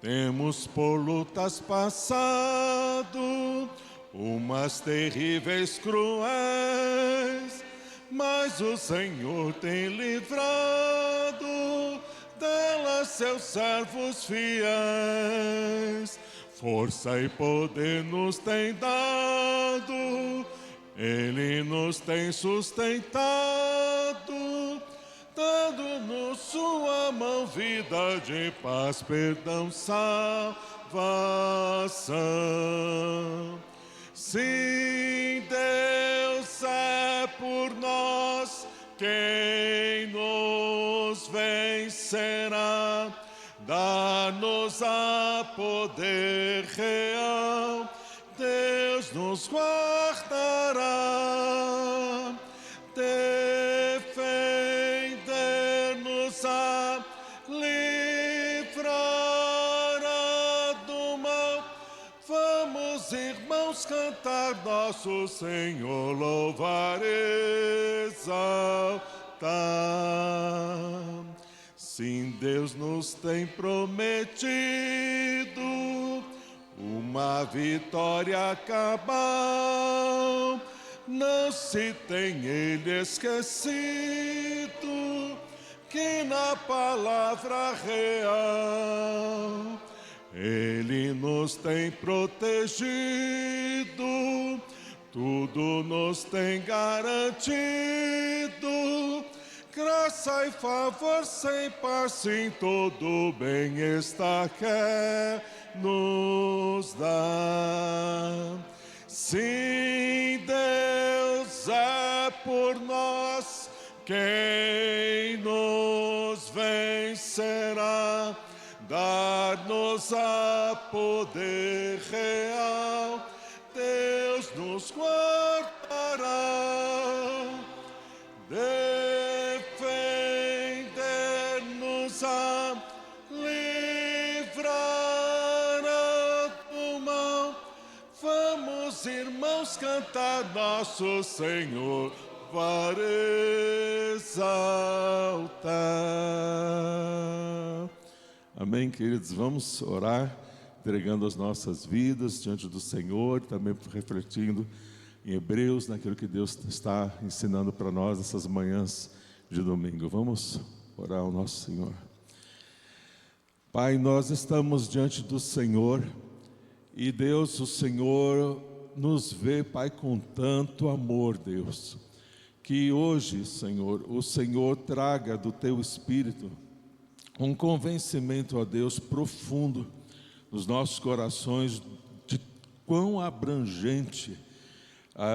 Temos por lutas passado, umas terríveis cruéis, mas o Senhor tem livrado delas seus servos fiéis. Força e poder nos tem dado, Ele nos tem sustentado, dando-nos sua mão, vida de paz, perdão, salvação. Sim, Deus é por nós, quem nos vencerá? Dá-nos a poder real, Deus nos guardará. Defender-nos-á, livrará do mal. Vamos, irmãos, cantar nosso Senhor, louvar, exaltar. Sim, Deus nos tem prometido uma vitória cabal. Não se tem Ele esquecido que na palavra real Ele nos tem protegido, tudo nos tem garantido. Graça e favor sem par, sim, todo bem-estar quer nos dar. Sim, Deus é por nós, quem nos vencerá? Dar-nos a poder real, Deus nos guardará. Defender-nos-á, livrará do mal. Vamos, irmãos, cantar nosso Senhor, para exaltar. Amém, queridos? Vamos orar, entregando as nossas vidas diante do Senhor, também refletindo em Hebreus, naquilo que Deus está ensinando para nós essas manhãs de domingo. Vamos orar ao nosso Senhor. Pai, nós estamos diante do Senhor e Deus, o Senhor nos vê, Pai, com tanto amor, Deus, que hoje, Senhor, o Senhor traga do Teu Espírito um convencimento, ó Deus, profundo nos nossos corações de quão abrangente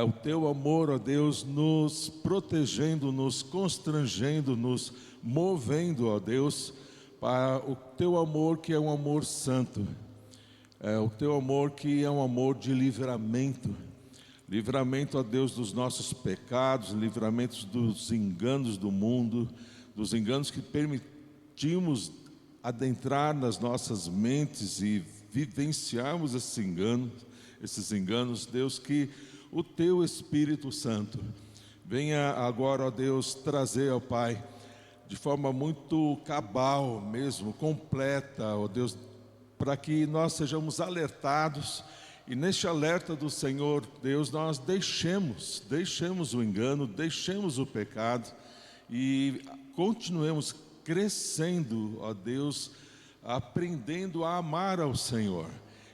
o Teu amor, ó Deus, nos protegendo, nos constrangendo, nos movendo, ó Deus, para o Teu amor que é um amor santo, o Teu amor que é um amor de livramento, ó Deus, dos nossos pecados, livramento dos enganos do mundo, dos enganos que permitimos adentrar nas nossas mentes e vivenciarmos esses enganos, Deus, que o Teu Espírito Santo venha agora, ó Deus, trazer, ó Pai, de forma muito cabal mesmo, completa, ó Deus, para que nós sejamos alertados e neste alerta do Senhor, Deus, nós deixemos o engano, deixemos o pecado e continuemos crescendo, ó Deus, aprendendo a amar ao Senhor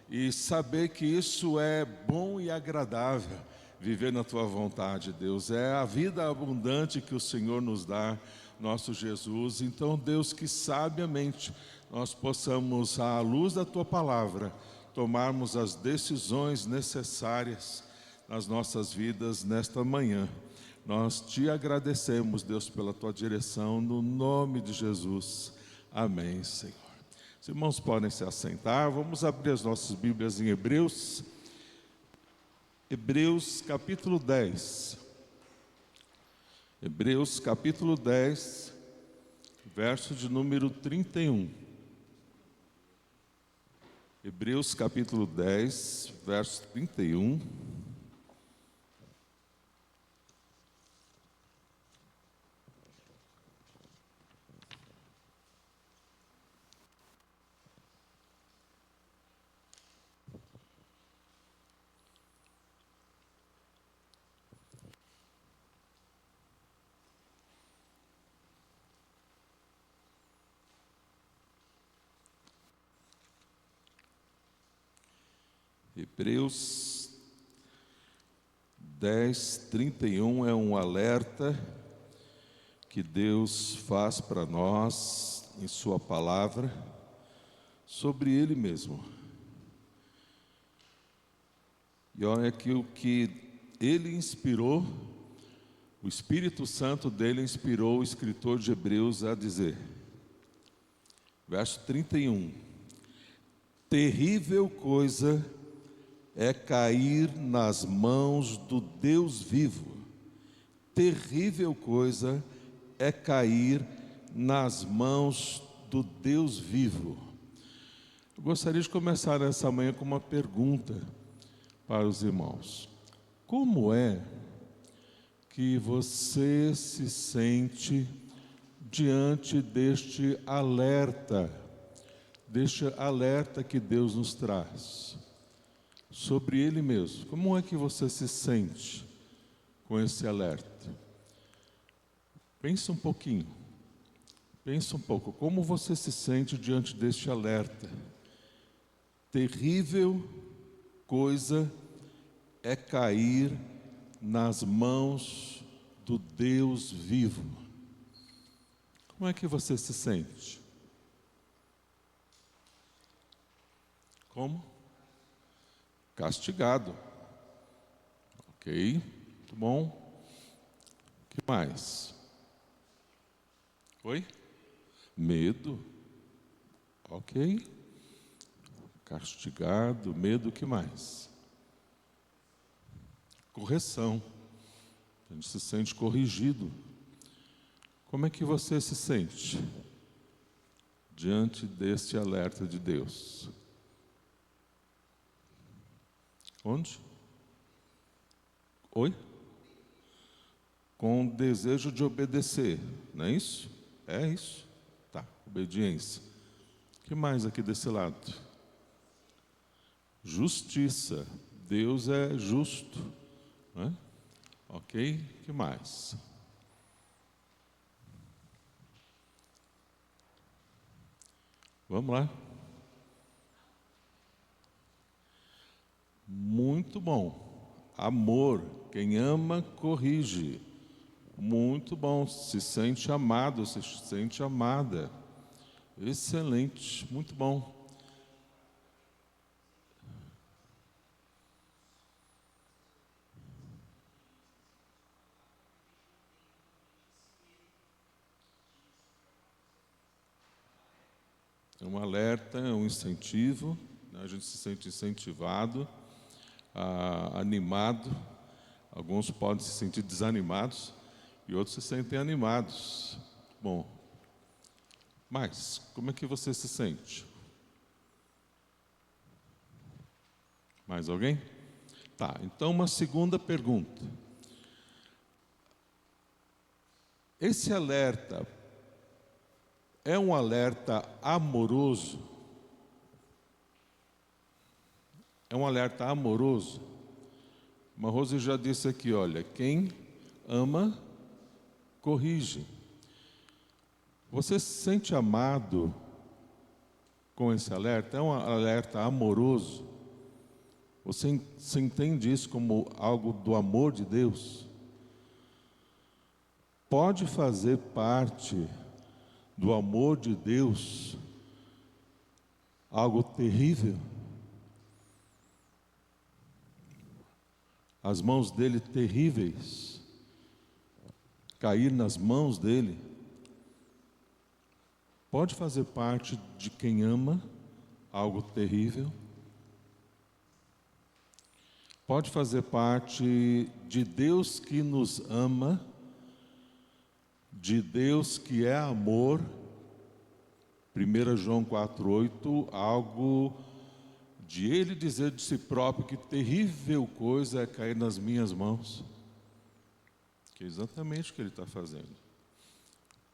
e saber que isso é bom e agradável, viver na Tua vontade, Deus. É a vida abundante que o Senhor nos dá, nosso Jesus. Então, Deus, que sabiamente nós possamos, à luz da Tua palavra, tomarmos as decisões necessárias nas nossas vidas nesta manhã. Nós Te agradecemos, Deus, pela Tua direção, no nome de Jesus. Amém, Senhor. Os irmãos podem se assentar. Vamos abrir as nossas Bíblias em Hebreus. Hebreus capítulo 10. Hebreus capítulo 10, verso de número 31. Hebreus capítulo 10, verso 31. Hebreus 10:31 é um alerta que Deus faz para nós em sua palavra sobre Ele mesmo. E olha aqui o que Ele inspirou, o Espírito Santo dele inspirou o escritor de Hebreus a dizer. Verso 31. Terrível coisa é cair nas mãos do Deus vivo. Terrível coisa é cair nas mãos do Deus vivo. Eu gostaria de começar essa manhã com uma pergunta para os irmãos. Como é que você se sente diante deste alerta que Deus nos traz sobre Ele mesmo? Como é que você se sente com esse alerta? Pensa um pouquinho, pensa um pouco, como você se sente diante deste alerta? Terrível coisa é cair nas mãos do Deus vivo. Como é que você se sente? Como? Castigado. Ok, muito bom. O que mais? Oi? Medo. Ok. Castigado, medo, o que mais? Correção. A gente se sente corrigido. Como é que você se sente diante deste alerta de Deus? Onde? Oi? Com desejo de obedecer, não é isso? É isso? Tá, obediência. O que mais aqui desse lado? Justiça. Deus é justo, não é? Ok, o que mais? Vamos lá. Muito bom. Amor. Quem ama, corrige. Muito bom. Se sente amado, se sente amada. Excelente. Muito bom. É um alerta, é um incentivo, né? A gente se sente incentivado, animado. Alguns podem se sentir desanimados e outros se sentem animados. Bom, mas como é que você se sente? Mais alguém? Tá, então uma segunda pergunta. Esse alerta é um alerta amoroso? É um alerta amoroso? Uma Rose já disse aqui, olha, quem ama, corrige. Você se sente amado com esse alerta? É um alerta amoroso? Você entende isso como algo do amor de Deus? Pode fazer parte do amor de Deus algo terrível? As mãos dele terríveis, cair nas mãos dele, pode fazer parte de quem ama algo terrível? Pode fazer parte de Deus que nos ama, de Deus que é amor, 1 João 4,8, algo de Ele dizer de si próprio que terrível coisa é cair nas minhas mãos, que é exatamente o que Ele está fazendo,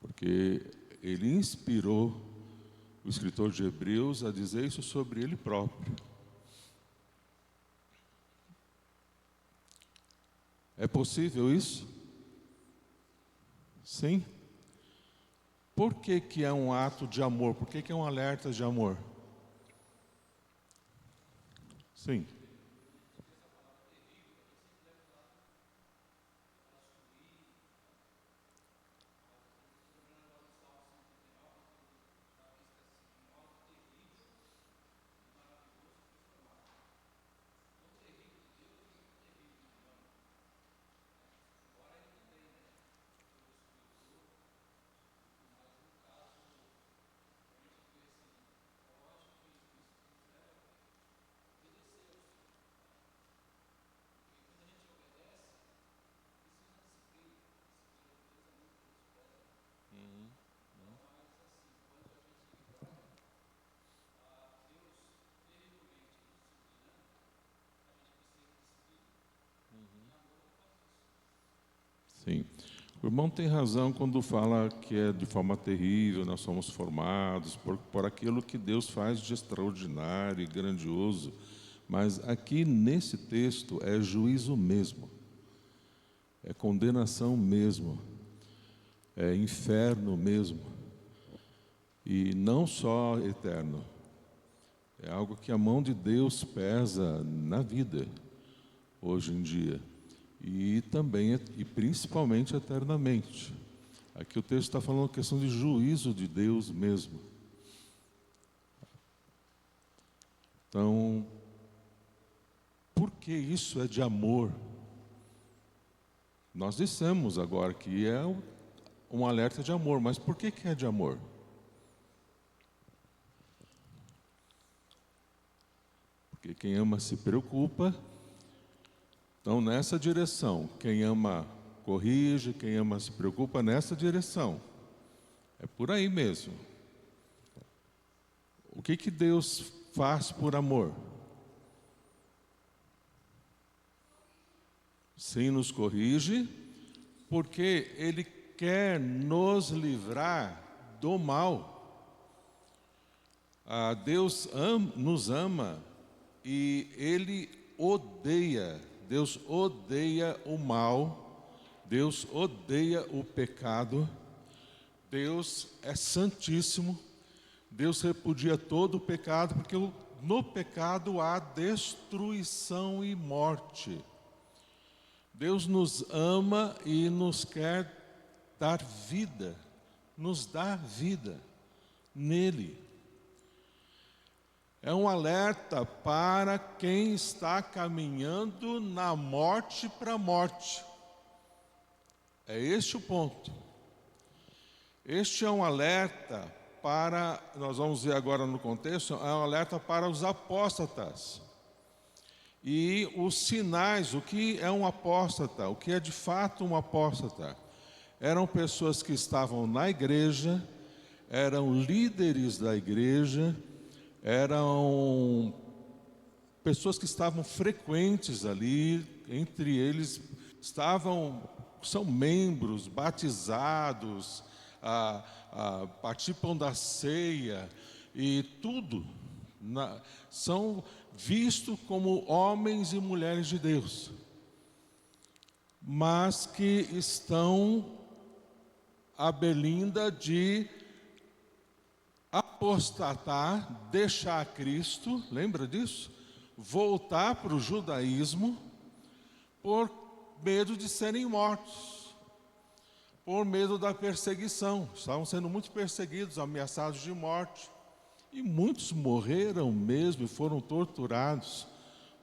porque Ele inspirou o escritor de Hebreus a dizer isso sobre Ele próprio. É possível isso? Sim. Por que que é um ato de amor? Por que que é um alerta de amor? Sim. Sim. O irmão tem razão quando fala que é de forma terrível, nós somos formados por aquilo que Deus faz de extraordinário e grandioso. Mas aqui nesse texto é juízo mesmo, é condenação mesmo, é inferno mesmo. E não só eterno, é algo que a mão de Deus pesa na vida, hoje em dia. E também, e principalmente eternamente. Aqui o texto está falando a questão de juízo de Deus mesmo. Então, por que isso é de amor? Nós dissemos agora que é um alerta de amor, mas por que é de amor? Porque quem ama se preocupa. Então, nessa direção, quem ama corrige, quem ama se preocupa nessa direção. É por aí mesmo. O que Deus faz por amor? Sim, nos corrige, porque Ele quer nos livrar do mal. Deus nos ama e Ele odeia. Deus odeia o mal, Deus odeia o pecado, Deus é santíssimo, Deus repudia todo o pecado, porque no pecado há destruição e morte. Deus nos ama e nos quer dar vida, nos dá vida nele. É um alerta para quem está caminhando na morte para a morte. É este o ponto. Este é um alerta para, nós vamos ver agora no contexto, é um alerta para os apóstatas. E os sinais, o que é um apóstata, o que é de fato um apóstata? Eram pessoas que estavam na igreja, eram líderes da igreja, eram pessoas que estavam frequentes ali, entre eles são membros batizados, participam da ceia e tudo, são vistos como homens e mulheres de Deus, mas que estão à belinda de apostatar, deixar Cristo, lembra disso? Voltar para o judaísmo por medo de serem mortos, por medo da perseguição. Estavam sendo muito perseguidos, ameaçados de morte. E muitos morreram mesmo e foram torturados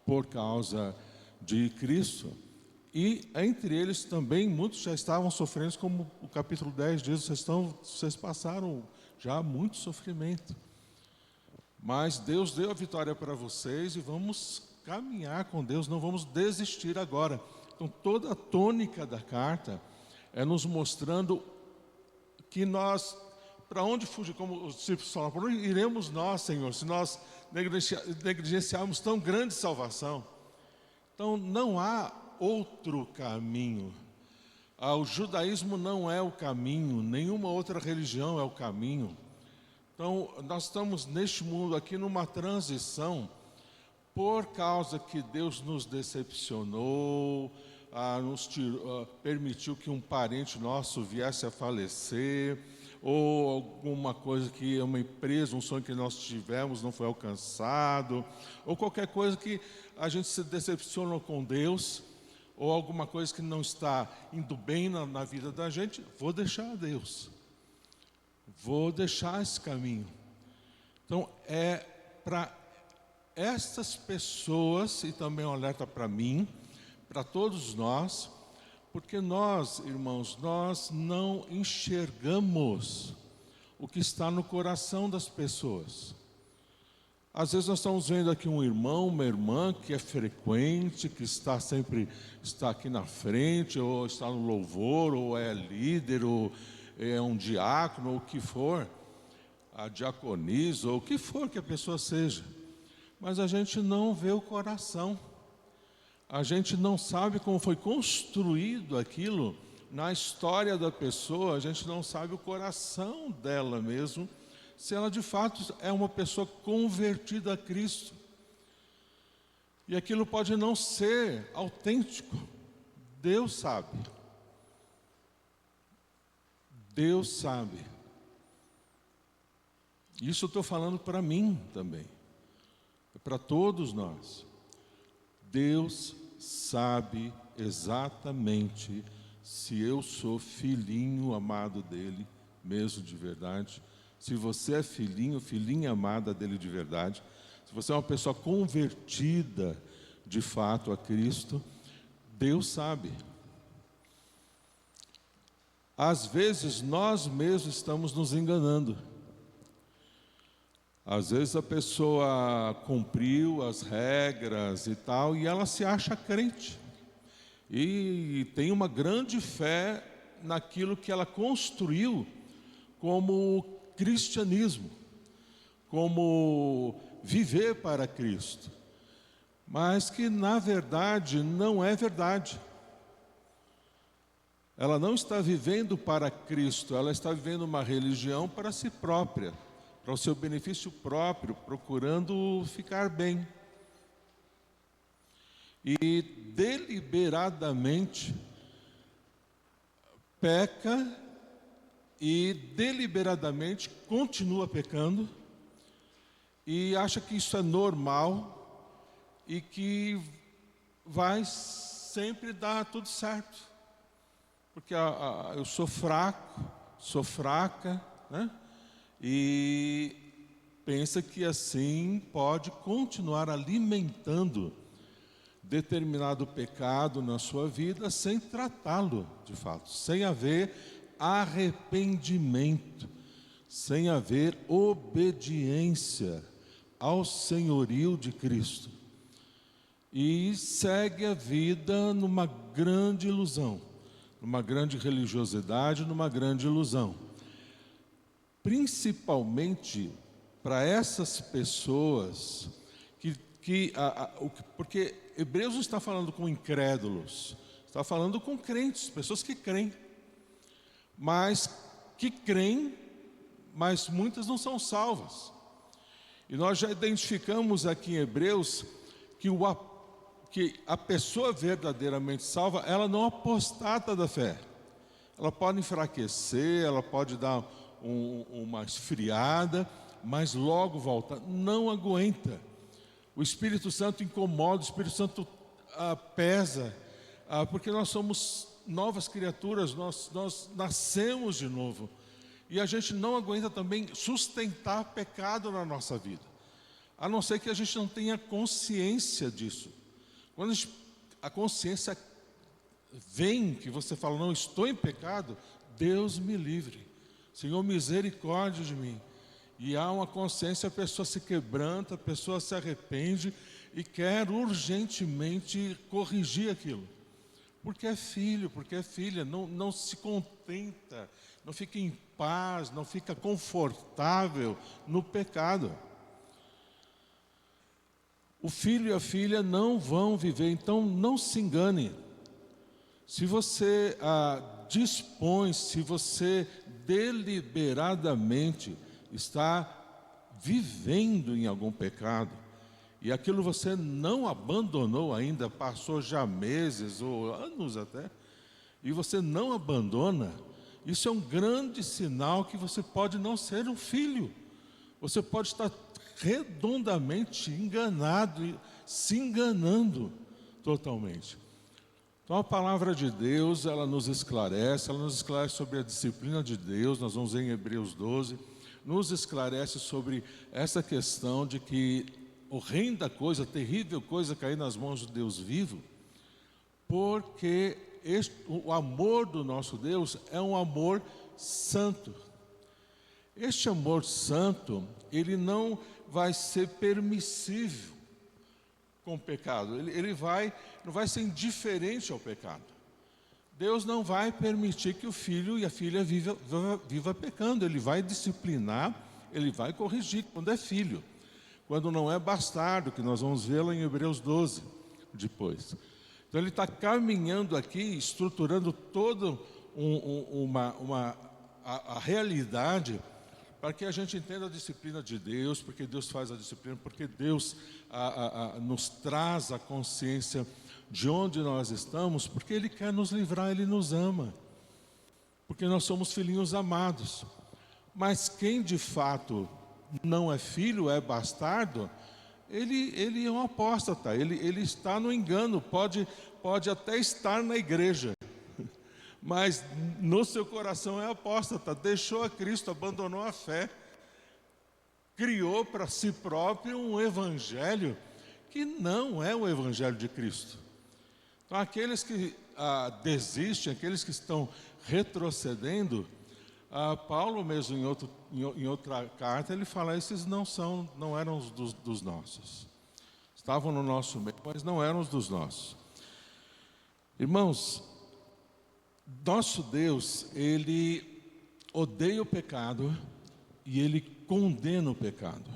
por causa de Cristo. E entre eles também muitos já estavam sofrendo, como o capítulo 10 diz, vocês passaram já muito sofrimento. Mas Deus deu a vitória para vocês e vamos caminhar com Deus, não vamos desistir agora. Então toda a tônica da carta é nos mostrando que nós, para onde fugir, como os discípulos falam, para onde iremos nós, Senhor, se nós negligenciarmos tão grande salvação? Então não há outro caminho. O judaísmo não é o caminho, nenhuma outra religião é o caminho. Então nós estamos neste mundo aqui numa transição, por causa que Deus nos decepcionou, permitiu que um parente nosso viesse a falecer, ou alguma coisa que uma empresa, um sonho que nós tivemos não foi alcançado, ou qualquer coisa que a gente se decepciona com Deus, ou alguma coisa que não está indo bem na vida da gente, vou deixar Deus, vou deixar esse caminho. Então é para estas pessoas, e também um alerta para mim, para todos nós, porque nós, irmãos, nós não enxergamos o que está no coração das pessoas. Às vezes nós estamos vendo aqui um irmão, uma irmã que é frequente, que está aqui na frente, ou está no louvor, ou é líder, ou é um diácono, ou o que for, a diaconisa, ou o que for que a pessoa seja. Mas a gente não vê o coração. A gente não sabe como foi construído aquilo na história da pessoa, a gente não sabe o coração dela mesmo, se ela de fato é uma pessoa convertida a Cristo. E aquilo pode não ser autêntico. Deus sabe. Deus sabe. Isso eu estou falando para mim também. É para todos nós. Deus sabe exatamente se eu sou filhinho amado dele, mesmo de verdade. Se você é filhinho, filhinha amada dele de verdade. Se você é uma pessoa convertida de fato a Cristo, Deus sabe. Às vezes nós mesmos estamos nos enganando. Às vezes a pessoa cumpriu as regras e tal, e ela se acha crente. E tem uma grande fé naquilo que ela construiu como cristianismo, como viver para Cristo. Mas que na verdade não é verdade. Ela não está vivendo para Cristo, ela está vivendo uma religião para si própria, para o seu benefício próprio, procurando ficar bem. E deliberadamente peca e deliberadamente continua pecando e acha que isso é normal e que vai sempre dar tudo certo. Porque eu sou fraco, sou fraca, né? E pensa que assim pode continuar alimentando determinado pecado na sua vida sem tratá-lo de fato, sem haver arrependimento, sem haver obediência ao senhorio de Cristo. E segue a vida numa grande ilusão, numa grande religiosidade, numa grande ilusão. Principalmente para essas pessoas porque Hebreus não está falando com incrédulos, está falando com crentes, pessoas que creem, mas muitas não são salvas. E nós já identificamos aqui em Hebreus que a pessoa verdadeiramente salva, ela não apostata da fé. Ela pode enfraquecer, ela pode dar uma esfriada, mas logo volta, não aguenta. O Espírito Santo incomoda, o Espírito Santo pesa, porque nós somos novas criaturas, nós nascemos de novo. E a gente não aguenta também sustentar pecado na nossa vida, a não ser que a gente não tenha consciência disso. Quando a consciência vem, que você fala, não, estou em pecado, Deus me livre, Senhor, misericórdia de mim. E há uma consciência, a pessoa se quebranta, a pessoa se arrepende e quer urgentemente corrigir aquilo. Porque é filho, porque é filha, não se contenta, não fica em paz, não fica confortável no pecado. O filho e a filha não vão viver, então não se engane. Se você dispõe, se você deliberadamente está vivendo em algum pecado, e aquilo você não abandonou ainda, passou já meses ou anos até, e você não abandona, isso é um grande sinal que você pode não ser um filho. Você pode estar redondamente enganado e se enganando totalmente. Então a palavra de Deus, ela nos esclarece sobre a disciplina de Deus. Nós vamos ver em Hebreus 12, nos esclarece sobre essa questão de que horrenda coisa, terrível coisa cair nas mãos de Deus vivo, porque o amor do nosso Deus é um amor santo. Este amor santo, ele não vai ser permissível com o pecado, ele não vai ser indiferente ao pecado. Deus não vai permitir que o filho e a filha viva pecando. Ele vai disciplinar, ele vai corrigir quando é filho, quando não é bastardo, que nós vamos vê-lo em Hebreus 12 depois. Então ele está caminhando aqui, estruturando todo a realidade, para que a gente entenda a disciplina de Deus, porque Deus faz a disciplina, porque Deus nos traz a consciência de onde nós estamos, porque Ele quer nos livrar, Ele nos ama, porque nós somos filhinhos amados. Mas quem de fato não é filho, é bastardo, ele é um apóstata, ele está no engano, pode até estar na igreja, mas no seu coração é apóstata, deixou a Cristo, abandonou a fé, criou para si próprio um evangelho que não é o evangelho de Cristo. Então aqueles que desistem, aqueles que estão retrocedendo, Paulo mesmo em outra carta ele fala, esses não eram os dos nossos, estavam no nosso meio, mas não eram os dos nossos. Irmãos, nosso Deus, Ele odeia o pecado e Ele condena o pecado.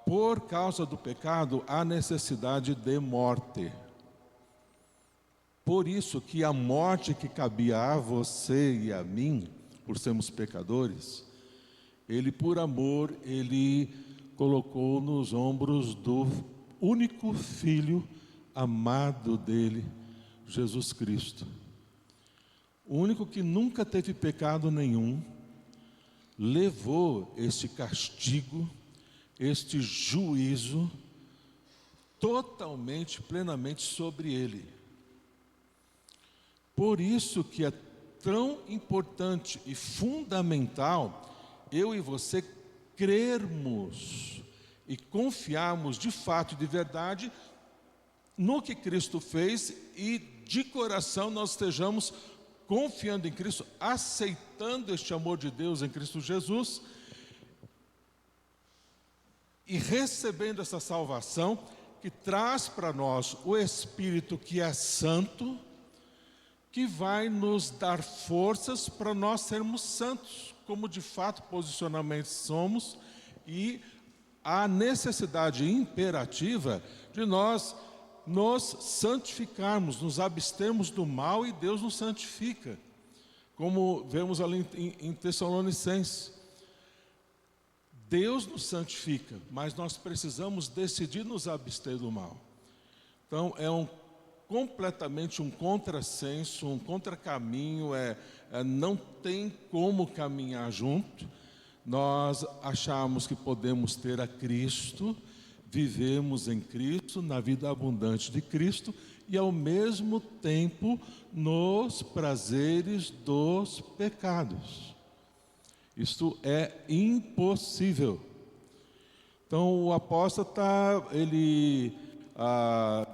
Por causa do pecado, há necessidade de morte. Por isso que a morte que cabia a você e a mim, por sermos pecadores, Ele, por amor, Ele colocou nos ombros do único Filho amado dEle, Jesus Cristo. O único que nunca teve pecado nenhum, levou este castigo, este juízo, totalmente, plenamente sobre Ele. Por isso que é tão importante e fundamental eu e você crermos e confiarmos de fato e de verdade no que Cristo fez e de coração nós estejamos confiando em Cristo, aceitando este amor de Deus em Cristo Jesus e recebendo essa salvação que traz para nós o Espírito que é santo, que vai nos dar forças para nós sermos santos, como de fato posicionalmente somos, e a necessidade imperativa de nós nos santificarmos, nos abstermos do mal, e Deus nos santifica, como vemos ali em Tessalonicenses. Deus nos santifica, mas nós precisamos decidir nos abster do mal. Então é completamente um contrassenso, um contracaminho, não tem como caminhar junto. Nós achamos que podemos ter a Cristo, vivemos em Cristo, na vida abundante de Cristo, e ao mesmo tempo nos prazeres dos pecados. Isto é impossível. Então o apóstata,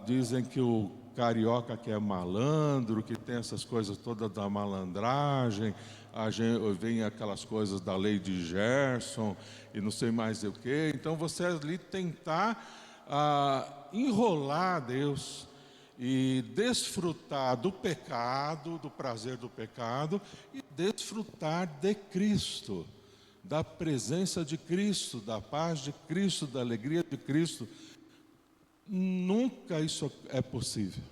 dizem que o carioca que é malandro, que tem essas coisas todas da malandragem, vem aquelas coisas da lei de Gerson e não sei mais o que. Então você ali tentar enrolar Deus e desfrutar do pecado, do prazer do pecado, e desfrutar de Cristo, da presença de Cristo, da paz de Cristo, da alegria de Cristo. Nunca isso é possível.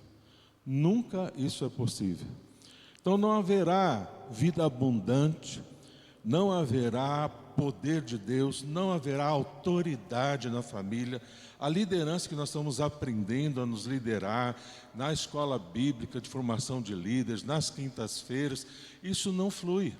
Nunca isso é possível. Então não haverá vida abundante, não haverá poder de Deus, não haverá autoridade na família. A liderança que nós estamos aprendendo a nos liderar na escola bíblica de formação de líderes, nas quintas-feiras, isso não flui.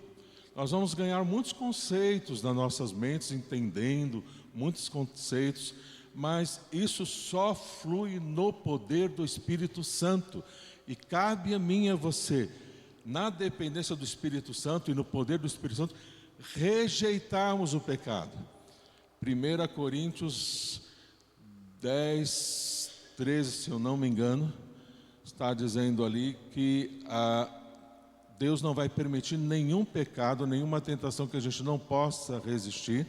Nós vamos ganhar muitos conceitos nas nossas mentes, entendendo muitos conceitos, mas isso só flui no poder do Espírito Santo. E cabe a mim e a você, na dependência do Espírito Santo e no poder do Espírito Santo, rejeitarmos o pecado. 1 Coríntios 10, 13, se eu não me engano, está dizendo ali que Deus não vai permitir nenhum pecado, nenhuma tentação que a gente não possa resistir,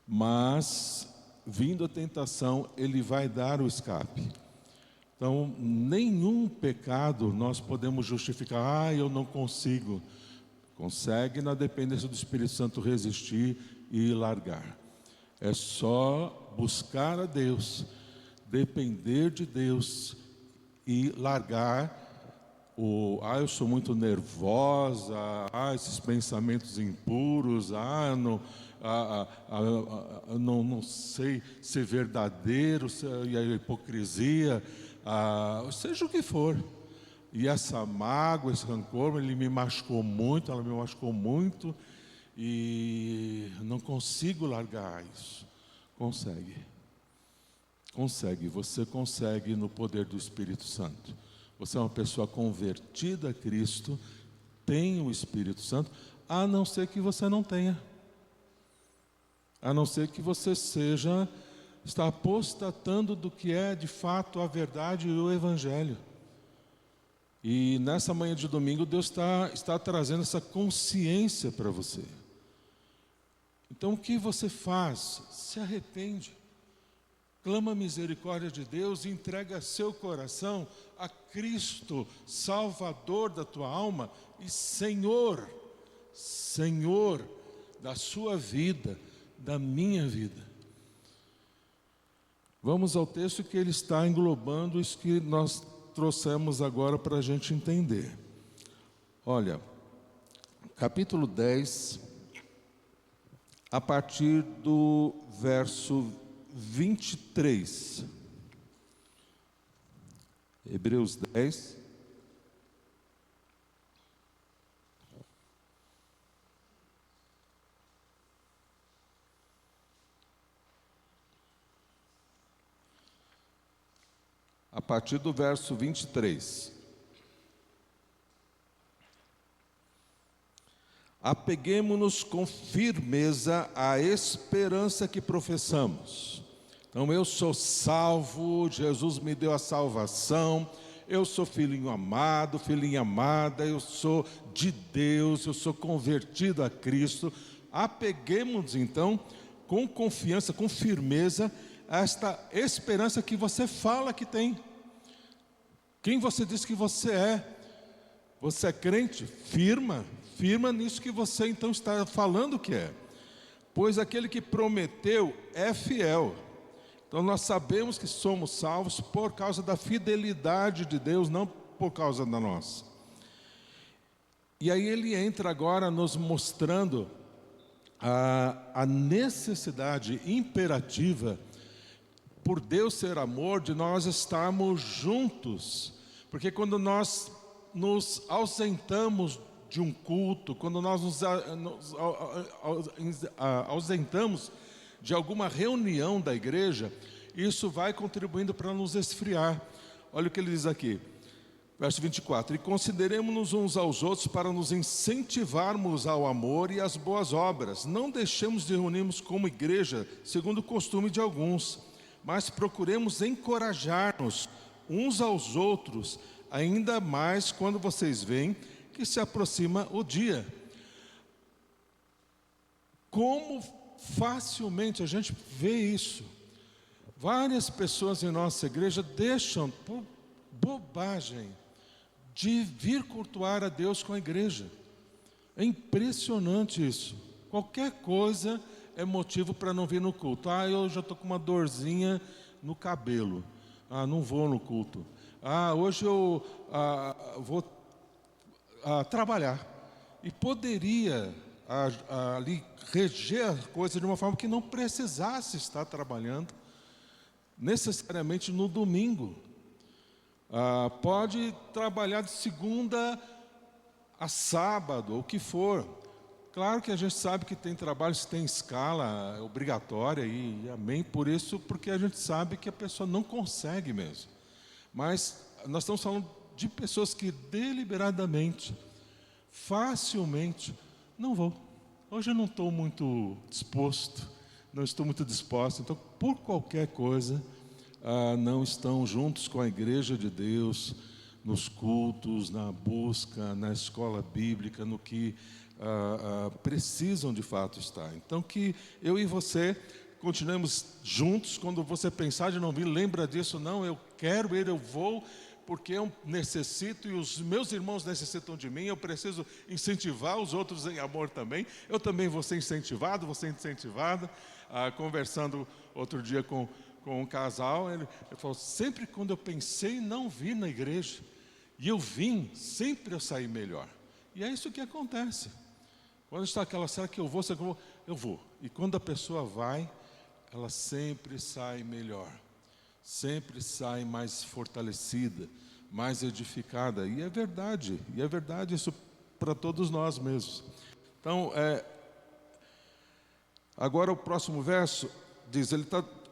mas vindo a tentação, Ele vai dar o escape. Então, nenhum pecado nós podemos justificar, eu não consigo. Consegue, na dependência do Espírito Santo, resistir e largar. É só buscar a Deus, depender de Deus e largar eu sou muito nervosa, esses pensamentos impuros, não sei ser verdadeiro, e a hipocrisia, seja o que for. E essa mágoa, esse rancor, ele me machucou muito, ela me machucou muito, e não consigo largar isso. Consegue, você consegue no poder do Espírito Santo. Você é uma pessoa convertida a Cristo, tem o Espírito Santo, a não ser que você não tenha. A não ser que você está apostatando do que é de fato a verdade e o Evangelho. E nessa manhã de domingo, Deus está trazendo essa consciência para você. Então o que você faz? Se arrepende. Clama a misericórdia de Deus e entrega seu coração a Cristo, Salvador da tua alma e Senhor da sua vida, da minha vida. Vamos ao texto que ele está englobando isso que nós trouxemos agora para a gente entender. Olha, capítulo 10, a partir do verso 23. Hebreus 10. A partir do verso 23. Apeguemo-nos com firmeza à esperança que professamos. Então, eu sou salvo, Jesus me deu a salvação, eu sou filhinho amado, filhinha amada, eu sou de Deus, eu sou convertido a Cristo. Apeguemos-nos então com confiança, com firmeza, a esta esperança que você fala que tem. Quem você diz que você é? Você é crente? Firma nisso que você então está falando que é. Pois aquele que prometeu é fiel. Então nós sabemos que somos salvos por causa da fidelidade de Deus, não por causa da nossa. E aí ele entra agora nos mostrando a necessidade imperativa, por Deus ser amor, de nós estarmos juntos. Porque quando nós nos ausentamos de um culto, quando nós nos ausentamos de alguma reunião da igreja, isso vai contribuindo para nos esfriar. Olha o que ele diz aqui, verso 24: e consideremos-nos uns aos outros para nos incentivarmos ao amor e às boas obras. Não deixemos de reunirmos como igreja, segundo o costume de alguns, mas procuremos encorajar-nos uns aos outros, ainda mais quando vocês veem que se aproxima o dia. Como facilmente a gente vê isso. Várias pessoas em nossa igreja deixam por bobagem de vir cultuar a Deus com a igreja. É impressionante isso. Qualquer coisa é motivo para não vir no culto. Eu já estou com uma dorzinha no cabelo. Não vou no culto. Hoje eu vou trabalhar. E poderia ali reger a coisa de uma forma que não precisasse estar trabalhando necessariamente no domingo. Pode trabalhar de segunda a sábado, o que for. Claro que a gente sabe que tem trabalhos que tem escala obrigatória, e amém por isso, porque a gente sabe que a pessoa não consegue mesmo. Mas nós estamos falando de pessoas que deliberadamente, facilmente, não vou. Hoje eu não estou muito disposto, não estou muito disposto, então por qualquer coisa, não estão juntos com a igreja de Deus, nos cultos, na busca, na escola bíblica, no que precisam de fato estar. Então que eu e você continuemos juntos. Quando você pensar de não vir, lembra disso. Não, eu quero ir, eu vou, porque eu necessito e os meus irmãos necessitam de mim. Eu preciso incentivar os outros em amor também. Eu também vou ser incentivado, você incentivada. Conversando outro dia com um casal, ele falou: sempre quando eu pensei em não vir na igreja, E eu vim, sempre eu saí melhor. E é isso que acontece. Quando está aquela, será que eu vou? Será que eu vou? Eu vou. E quando a pessoa vai, ela sempre sai melhor. Sempre sai mais fortalecida, mais edificada. E é verdade isso para todos nós mesmos. Então, agora o próximo verso diz,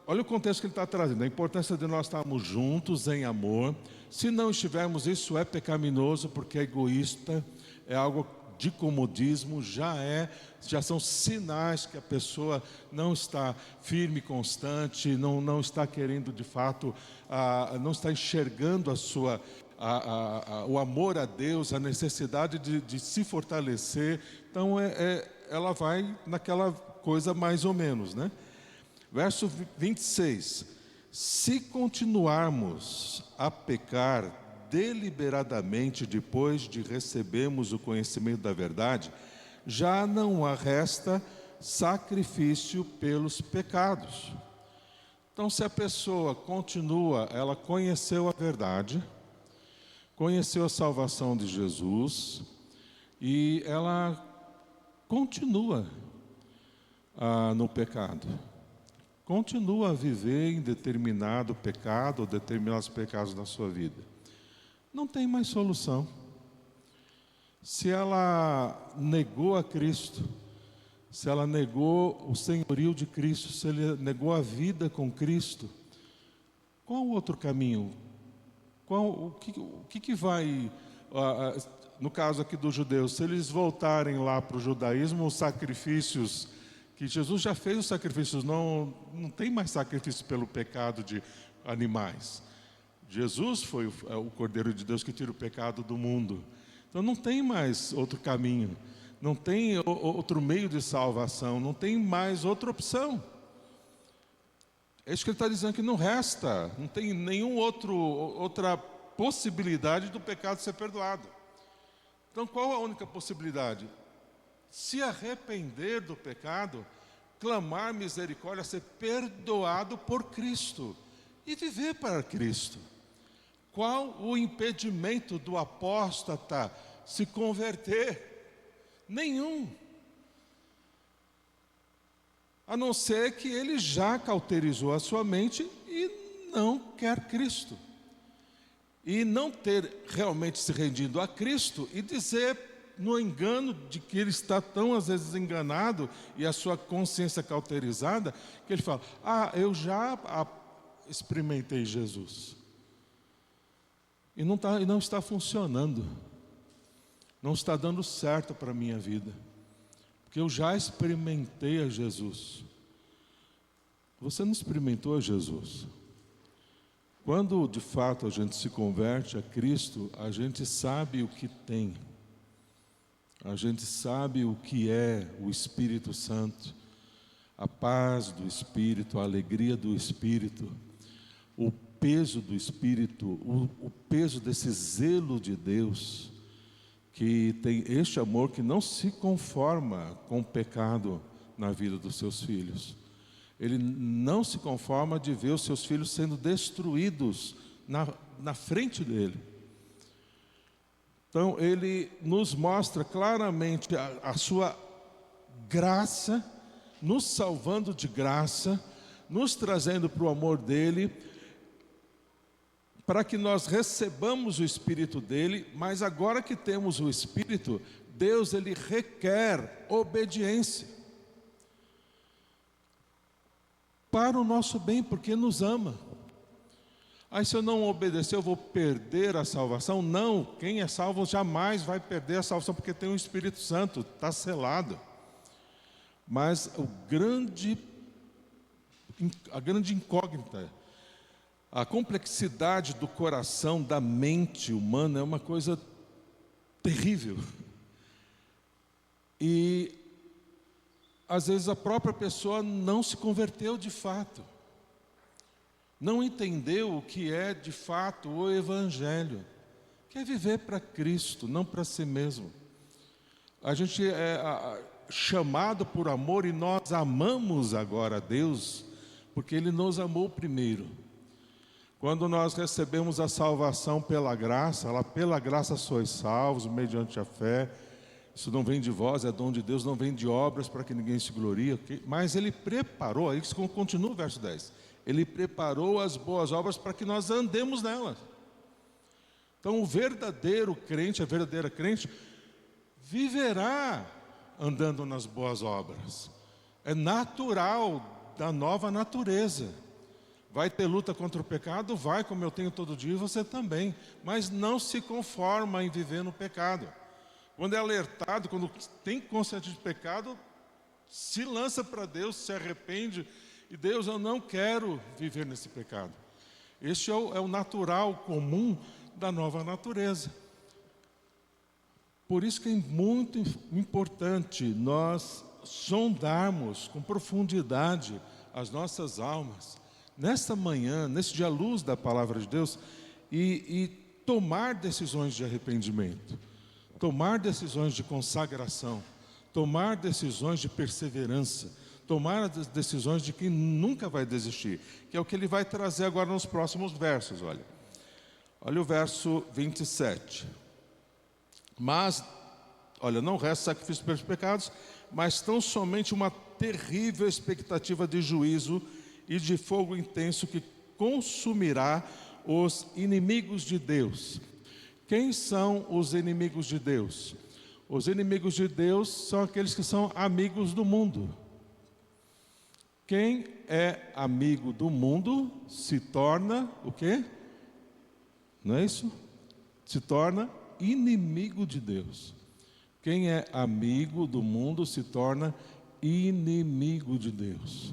olha o contexto que ele está trazendo, a importância de nós estarmos juntos em amor. Se não estivermos, isso é pecaminoso, porque é egoísta, é algo de comodismo, já são sinais que a pessoa não está firme, constante, não está querendo de fato, não está enxergando o amor a Deus, a necessidade de se fortalecer. Então ela vai naquela coisa mais ou menos, né? Verso 26, se continuarmos a pecar deliberadamente depois de recebermos o conhecimento da verdade, já não resta sacrifício pelos pecados. Então, se a pessoa continua, ela conheceu a verdade, conheceu a salvação de Jesus, e ela continua no pecado, continua a viver em determinado pecado ou determinados pecados na sua vida, não tem mais solução. Se ela negou a Cristo, se ela negou o senhorio de Cristo, se ela negou a vida com Cristo, qual o outro caminho? O que vai, no caso aqui dos judeus, se eles voltarem lá para o judaísmo, os sacrifícios, que Jesus já fez os sacrifícios, não tem mais sacrifício pelo pecado de animais. Jesus foi o Cordeiro de Deus que tira o pecado do mundo. Então não tem mais outro caminho, não tem outro meio de salvação, não tem mais outra opção. É isso que ele está dizendo, que não resta, não tem outra possibilidade do pecado ser perdoado. Então qual a única possibilidade? Se arrepender do pecado, clamar misericórdia, ser perdoado por Cristo e viver para Cristo. Qual o impedimento do apóstata se converter? Nenhum. A não ser que ele já cauterizou a sua mente e não quer Cristo. E não ter realmente se rendido a Cristo e dizer, no engano de que ele está tão às vezes enganado e a sua consciência cauterizada, que ele fala, eu já experimentei Jesus. E não está funcionando, não está dando certo para a minha vida, porque eu já experimentei a Jesus. Você não experimentou a Jesus? Quando de fato a gente se converte a Cristo, a gente sabe o que tem, a gente sabe o que é o Espírito Santo, a paz do Espírito, a alegria do Espírito, o peso do Espírito, o peso desse zelo de Deus, que tem este amor que não se conforma com o pecado na vida dos seus filhos. Ele não se conforma de ver os seus filhos sendo destruídos na frente dele. Então ele nos mostra claramente a sua graça, nos salvando de graça, nos trazendo para o amor dele, para que nós recebamos o Espírito dele. Mas agora que temos o Espírito, Deus ele requer obediência para o nosso bem, porque nos ama. Aí se eu não obedecer, eu vou perder a salvação? Não, quem é salvo jamais vai perder a salvação, porque tem o Espírito Santo, está selado. Mas a grande incógnita, a complexidade do coração, da mente humana é uma coisa terrível. E às vezes a própria pessoa não se converteu de fato, não entendeu o que é de fato o Evangelho, que é viver para Cristo, não para si mesmo. A gente é chamado por amor e nós amamos agora a Deus, porque Ele nos amou primeiro. Quando nós recebemos a salvação pela graça, pela graça sois salvos, mediante a fé. Isso não vem de vós, é dom de Deus, não vem de obras para que ninguém se glorie. Mas Ele preparou, aí continua o verso 10. Ele preparou as boas obras para que nós andemos nelas. Então o verdadeiro crente, a verdadeira crente, viverá andando nas boas obras. É natural da nova natureza. Vai ter luta contra o pecado? Vai, como eu tenho todo dia, você também. Mas não se conforma em viver no pecado. Quando é alertado, quando tem consciência de pecado, se lança para Deus, se arrepende. E Deus, eu não quero viver nesse pecado. Este é o natural, comum da nova natureza. Por isso que é muito importante nós sondarmos com profundidade as nossas almas, nesta manhã, nesse dia à luz da palavra de Deus, e tomar decisões de arrependimento, tomar decisões de consagração, tomar decisões de perseverança, tomar as decisões de quem nunca vai desistir, que é o que ele vai trazer agora nos próximos versos. Olha o verso 27. Mas, não resta sacrifício pelos pecados, mas tão somente uma terrível expectativa de juízo e de fogo intenso que consumirá os inimigos de Deus. Quem são os inimigos de Deus? Os inimigos de Deus são aqueles que são amigos do mundo. Quem é amigo do mundo se torna o quê? Não é isso? Se torna inimigo de Deus. Quem é amigo do mundo se torna inimigo de Deus.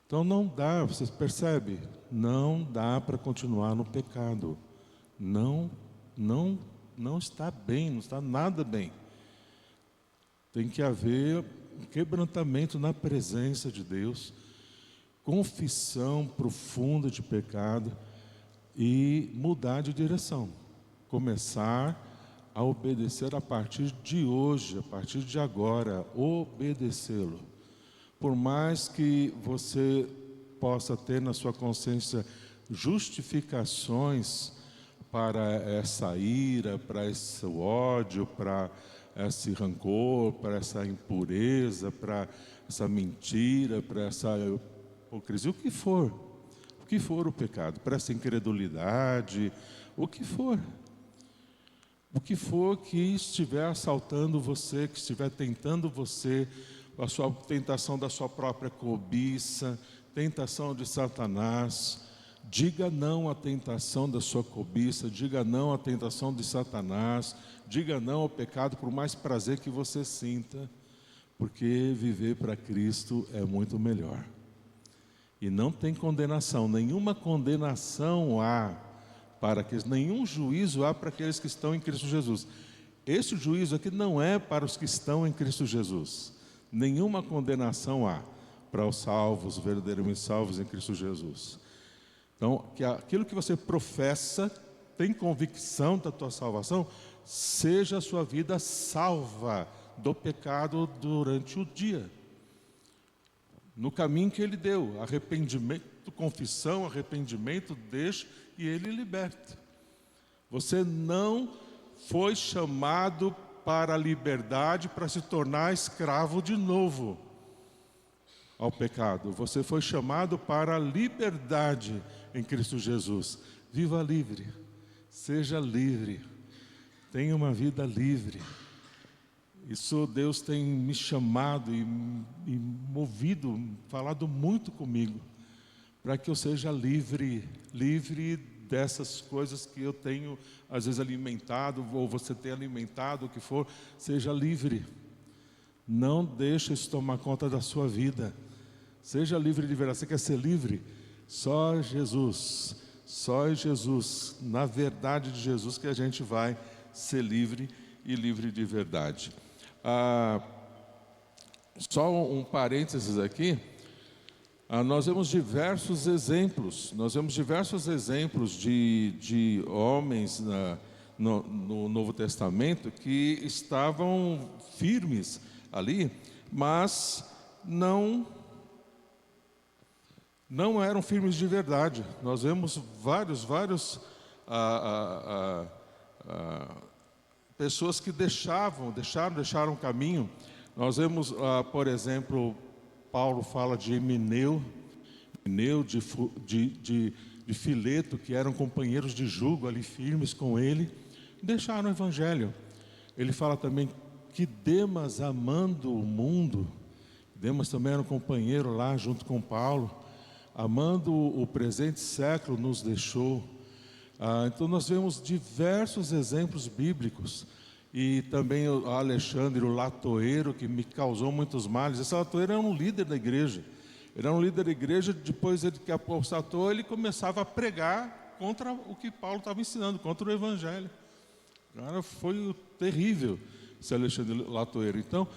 Então não dá, vocês percebem? Não dá para continuar no pecado. Não está bem, não está nada bem. Tem que haver um quebrantamento na presença de Deus, confissão profunda de pecado e mudar de direção. Começar a obedecer a partir de hoje, a partir de agora, obedecê-lo. Por mais que você possa ter na sua consciência justificações para essa ira, para esse ódio, para esse rancor, para essa impureza, para essa mentira, para essa hipocrisia, o que for o pecado, para essa incredulidade, o que for que estiver assaltando você, que estiver tentando você, a sua tentação da sua própria cobiça, tentação de Satanás, diga não à tentação da sua cobiça, diga não à tentação de Satanás, diga não ao pecado, por mais prazer que você sinta, porque viver para Cristo é muito melhor. E não tem condenação, nenhuma condenação há para aqueles, nenhum juízo há para aqueles que estão em Cristo Jesus. Esse juízo aqui não é para os que estão em Cristo Jesus. Nenhuma condenação há para os salvos, verdadeiramente salvos em Cristo Jesus. Então, que aquilo que você professa, tem convicção da tua salvação, seja a sua vida salva do pecado durante o dia. No caminho que Ele deu, arrependimento, confissão, arrependimento, deixa e Ele liberta. Você não foi chamado para a liberdade para se tornar escravo de novo ao pecado. Você foi chamado para a liberdade em Cristo Jesus. Viva livre, seja livre, tenha uma vida livre. Isso Deus tem me chamado e movido, falado muito comigo, para que eu seja livre dessas coisas que eu tenho às vezes alimentado, ou você tem alimentado, o que for, seja livre. Não deixe isso tomar conta da sua vida. Seja livre de verdade. Você quer ser livre? Só Jesus, na verdade de Jesus que a gente vai ser livre e livre de verdade. Só um parênteses aqui. Nós vemos diversos exemplos de homens no Novo Testamento que estavam firmes ali, mas não não eram firmes de verdade. Nós vemos vários pessoas que deixaram o caminho. Nós vemos, por exemplo, Paulo fala de Himeneu, de Fileto, que eram companheiros de jugo ali, firmes com ele, deixaram o evangelho. Ele fala também que Demas, amando o mundo, Demas também era um companheiro lá junto com Paulo, amando o presente século, nos deixou. Então nós vemos diversos exemplos bíblicos. E também o Alexandre, o latoeiro, que me causou muitos males. Esse latoeiro era um líder da igreja. Ele era um líder da igreja. Depois ele que apostatou, ele começava a pregar contra o que Paulo estava ensinando, contra o evangelho. Cara, foi terrível esse Alexandre latoeiro. Então,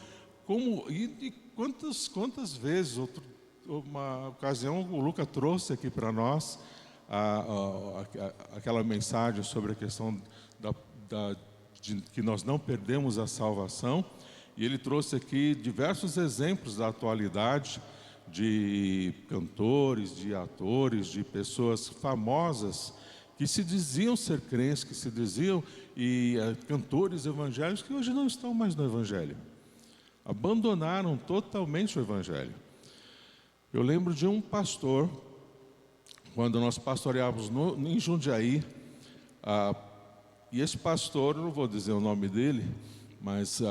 quantas vezes, uma ocasião, o Luca trouxe aqui para nós aquela mensagem sobre a questão de que nós não perdemos a salvação, e ele trouxe aqui diversos exemplos da atualidade, de cantores, de atores, de pessoas famosas que se diziam ser crentes, que se diziam, cantores evangélicos que hoje não estão mais no evangelho, abandonaram totalmente o evangelho. Eu lembro de um pastor, quando nós pastoreávamos em Jundiaí, e esse pastor, eu não vou dizer o nome dele, mas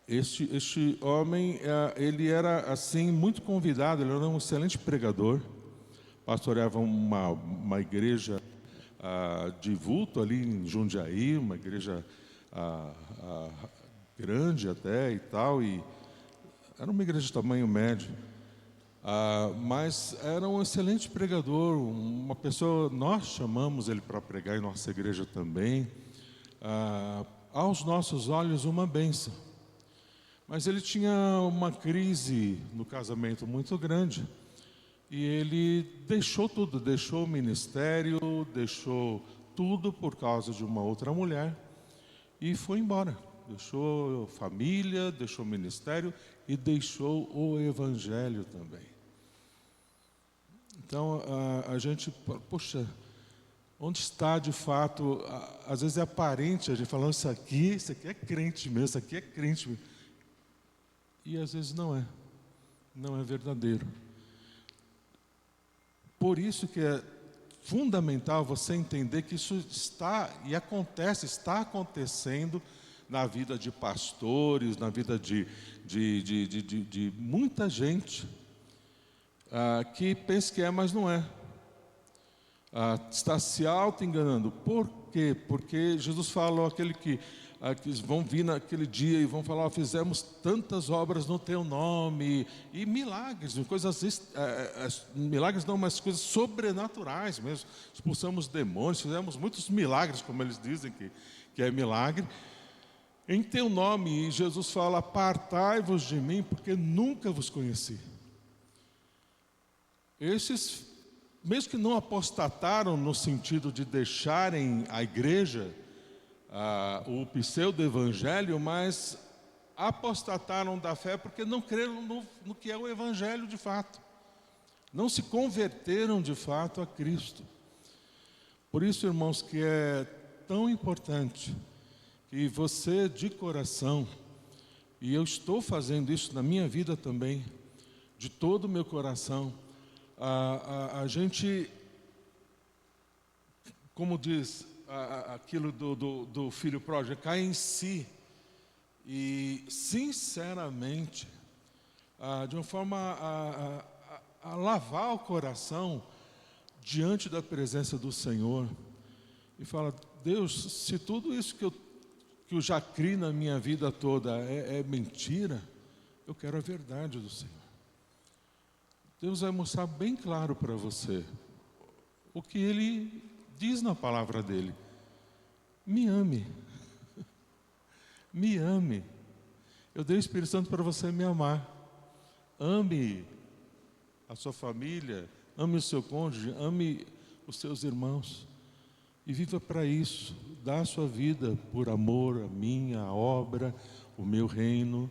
este homem, ele era assim muito convidado, ele era um excelente pregador, pastoreava uma igreja de vulto ali em Jundiaí, uma igreja grande até e tal, e era uma igreja de tamanho médio. Mas era um excelente pregador, uma pessoa, nós chamamos ele para pregar em nossa igreja também, aos nossos olhos uma bênção. Mas ele tinha uma crise no casamento muito grande, e ele deixou tudo, deixou o ministério, deixou tudo por causa de uma outra mulher, e foi embora. Deixou família, deixou o ministério e deixou o evangelho também. Então, a gente, poxa, onde está de fato, às vezes é aparente, a gente falando isso aqui é crente mesmo, isso aqui é crente mesmo. E às vezes não é verdadeiro. Por isso que é fundamental você entender que isso está acontecendo na vida de pastores, na vida de muita gente, que pensa que é, mas não é. Está se auto-enganando. Por quê? Porque Jesus falou que vão vir naquele dia e vão falar: fizemos tantas obras no teu nome, e milagres, milagres não, mas coisas sobrenaturais mesmo. Expulsamos demônios, fizemos muitos milagres, como eles dizem que é milagre, em teu nome. E Jesus fala: apartai-vos de mim, porque nunca vos conheci. Esses, mesmo que não apostataram no sentido de deixarem a igreja, o pseudo-evangelho, mas apostataram da fé porque não creram no que é o evangelho de fato. Não se converteram de fato a Cristo. Por isso, irmãos, que é tão importante que você, de coração, e eu estou fazendo isso na minha vida também, de todo o meu coração, a gente, como diz aquilo do filho pródigo, cai em si e sinceramente, de uma forma a lavar o coração diante da presença do Senhor e fala: Deus, se tudo isso que eu já criei na minha vida toda é mentira, eu quero a verdade do Senhor. Deus vai mostrar bem claro para você o que Ele diz na palavra dEle: me ame, me ame. Eu dei o Espírito Santo para você me amar. Ame a sua família, ame o seu cônjuge, ame os seus irmãos. E viva para isso, dá a sua vida por amor a mim, a obra, o meu reino.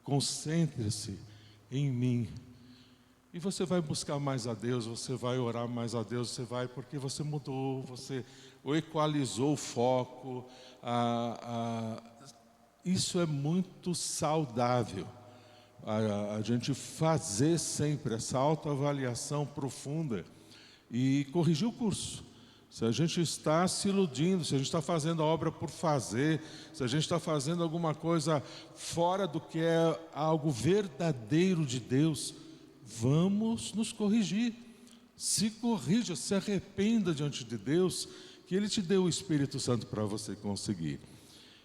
Concentre-se em mim. E você vai buscar mais a Deus, você vai orar mais a Deus, você vai porque você mudou, você equalizou o foco. Isso é muito saudável. A gente fazer sempre essa autoavaliação profunda e corrigir o curso. Se a gente está se iludindo, se a gente está fazendo a obra por fazer, se a gente está fazendo alguma coisa fora do que é algo verdadeiro de Deus, vamos nos corrigir. Se corrija, se arrependa diante de Deus, que Ele te deu o Espírito Santo para você conseguir.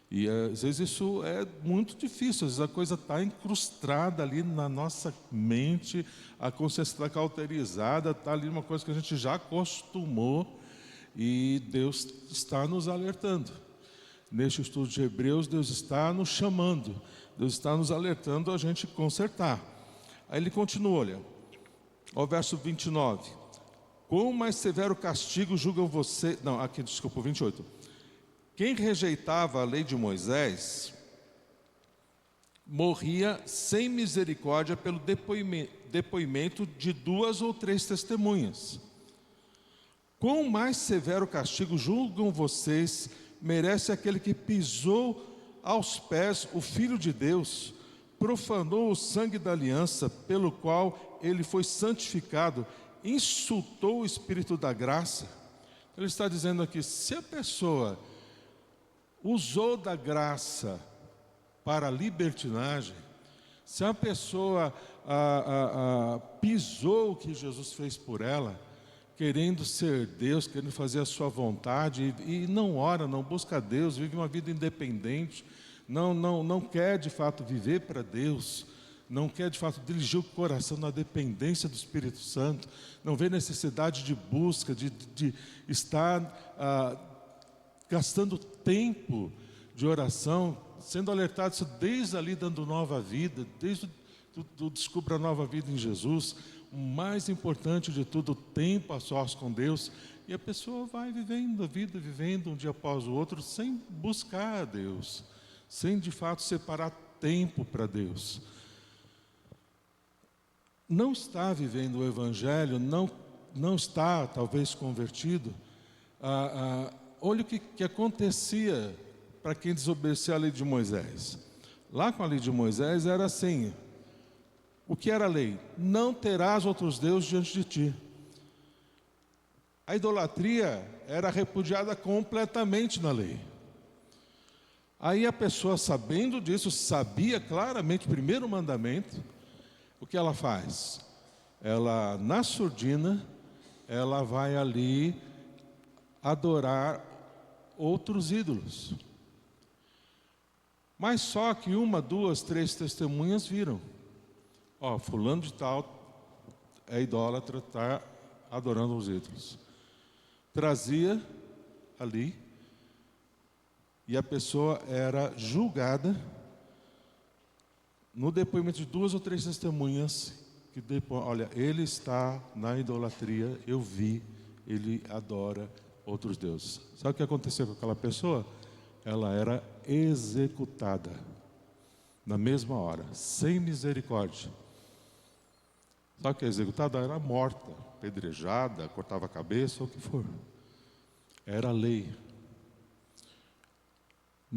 E às vezes isso é muito difícil, às vezes a coisa está incrustada ali na nossa mente, a consciência está cauterizada, está ali uma coisa que a gente já acostumou, e Deus está nos alertando. Neste estudo de Hebreus, Deus está nos chamando, Deus está nos alertando a gente consertar. Aí ele continua, olha, ao verso 29. Quão mais severo castigo julgam você... Não, aqui, desculpa, 28. Quem rejeitava a lei de Moisés morria sem misericórdia pelo depoimento de 2 ou 3 testemunhas. Quão mais severo castigo julgam vocês merece aquele que pisou aos pés o Filho de Deus, profanou o sangue da aliança pelo qual ele foi santificado, insultou o Espírito da graça. Ele está dizendo aqui, se a pessoa usou da graça para a libertinagem, se a pessoa pisou o que Jesus fez por ela, querendo ser Deus, querendo fazer a sua vontade, e não ora, não busca Deus, vive uma vida independente, não quer de fato viver para Deus, não quer de fato dirigir o coração na dependência do Espírito Santo, não vê necessidade de busca, de estar gastando tempo de oração, sendo alertado desde ali, dando nova vida, desde o descubra a nova vida em Jesus. O mais importante de tudo, o tempo a sós com Deus, e a pessoa vai vivendo a vida, vivendo um dia após o outro, sem buscar a Deus, sem de fato separar tempo para Deus. Não está vivendo o Evangelho, não está talvez convertido. Olha o que acontecia para quem desobedecia a lei de Moisés. Lá com a lei de Moisés era assim. O que era a lei? Não terás outros deuses diante de ti. A idolatria era repudiada completamente na lei. Aí a pessoa, sabendo disso, sabia claramente o primeiro mandamento, o que ela faz? Ela, na surdina, ela vai ali adorar outros ídolos. Mas só que 1, 2, 3 testemunhas viram. Fulano de tal é idólatra, está adorando os ídolos. Trazia ali, e a pessoa era julgada no depoimento de 2 ou 3 testemunhas, que depois, olha, ele está na idolatria, eu vi, ele adora outros deuses. Sabe o que aconteceu com aquela pessoa? Ela era executada na mesma hora, sem misericórdia. Sabe o que é executada? Era morta, apedrejada, cortava a cabeça, ou o que for. Era lei.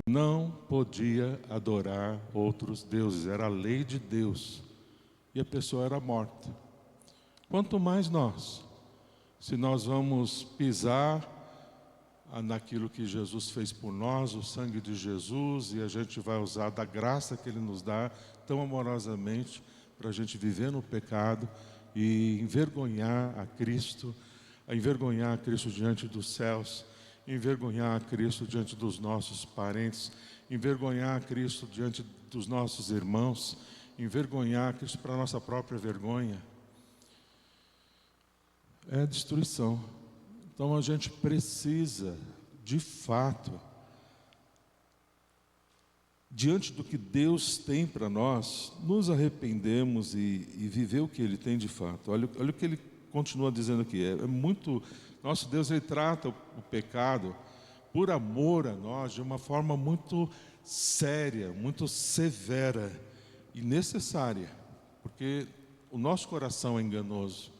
Não podia adorar outros deuses, era a lei de Deus. E a pessoa era morta. Quanto mais nós, se nós vamos pisar naquilo que Jesus fez por nós, o sangue de Jesus, e a gente vai usar da graça que Ele nos dá tão amorosamente, para a gente viver no pecado e envergonhar a Cristo diante dos céus, envergonhar a Cristo diante dos nossos parentes, envergonhar a Cristo diante dos nossos irmãos, envergonhar a Cristo para a nossa própria vergonha. É destruição. Então a gente precisa, de fato, diante do que Deus tem para nós, nos arrependemos e viver o que Ele tem de fato. Olha o que Ele continua dizendo aqui. É muito... Nosso Deus, Ele trata o pecado, por amor a nós, de uma forma muito séria, muito severa e necessária. Porque o nosso coração é enganoso.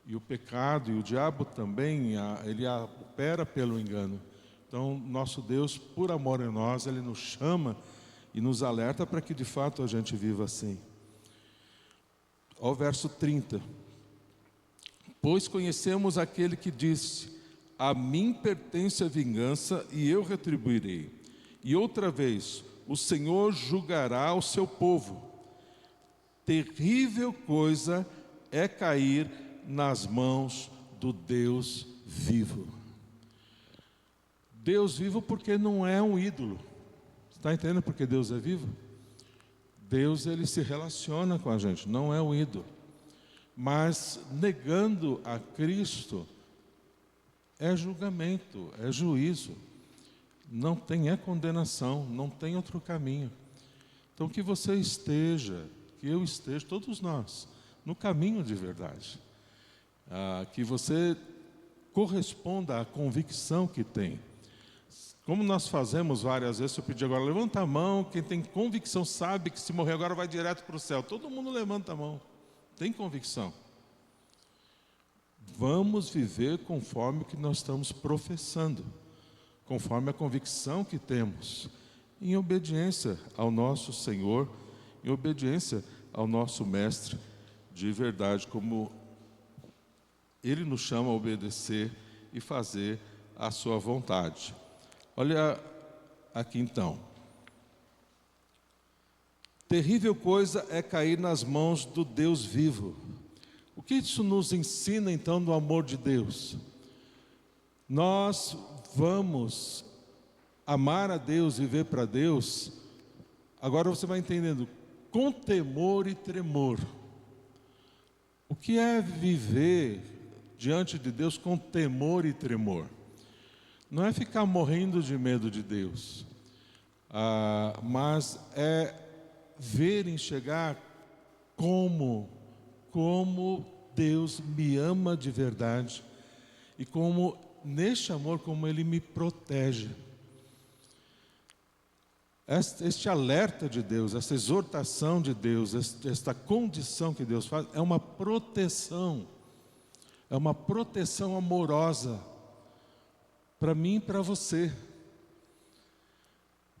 E o pecado e o diabo também, ele opera pelo engano. Então, nosso Deus, por amor em nós, Ele nos chama e nos alerta para que de fato a gente viva assim. Ao verso 30. Pois conhecemos aquele que disse: a mim pertence a vingança e eu retribuirei. E outra vez, o Senhor julgará o seu povo. Terrível coisa é cair nas mãos do Deus vivo. Deus vivo porque não é um ídolo. Está entendendo porque Deus é vivo? Deus, Ele se relaciona com a gente, não é um ídolo. Mas negando a Cristo é julgamento, é juízo. Não tem condenação, não tem outro caminho. Então que você esteja, que eu esteja, todos nós, no caminho de verdade. Que você corresponda à convicção que tem. Como nós fazemos várias vezes, eu pedi agora, levanta a mão, quem tem convicção sabe que se morrer agora vai direto para o céu. Todo mundo levanta a mão, tem convicção. Vamos viver conforme o que nós estamos professando, conforme a convicção que temos, em obediência ao nosso Senhor, em obediência ao nosso Mestre de verdade, como Ele nos chama a obedecer e fazer a sua vontade. Olha aqui então. Terrível coisa é cair nas mãos do Deus vivo. O que isso nos ensina então do amor de Deus? Nós vamos amar a Deus, viver para Deus. Agora você vai entendendo, com temor e tremor. O que é viver diante de Deus com temor e tremor? Não é ficar morrendo de medo de Deus, mas é ver, enxergar como Deus me ama de verdade e como, neste amor, como Ele me protege. Este alerta de Deus, essa exortação de Deus, esta condição que Deus faz, é uma proteção amorosa para mim e para você,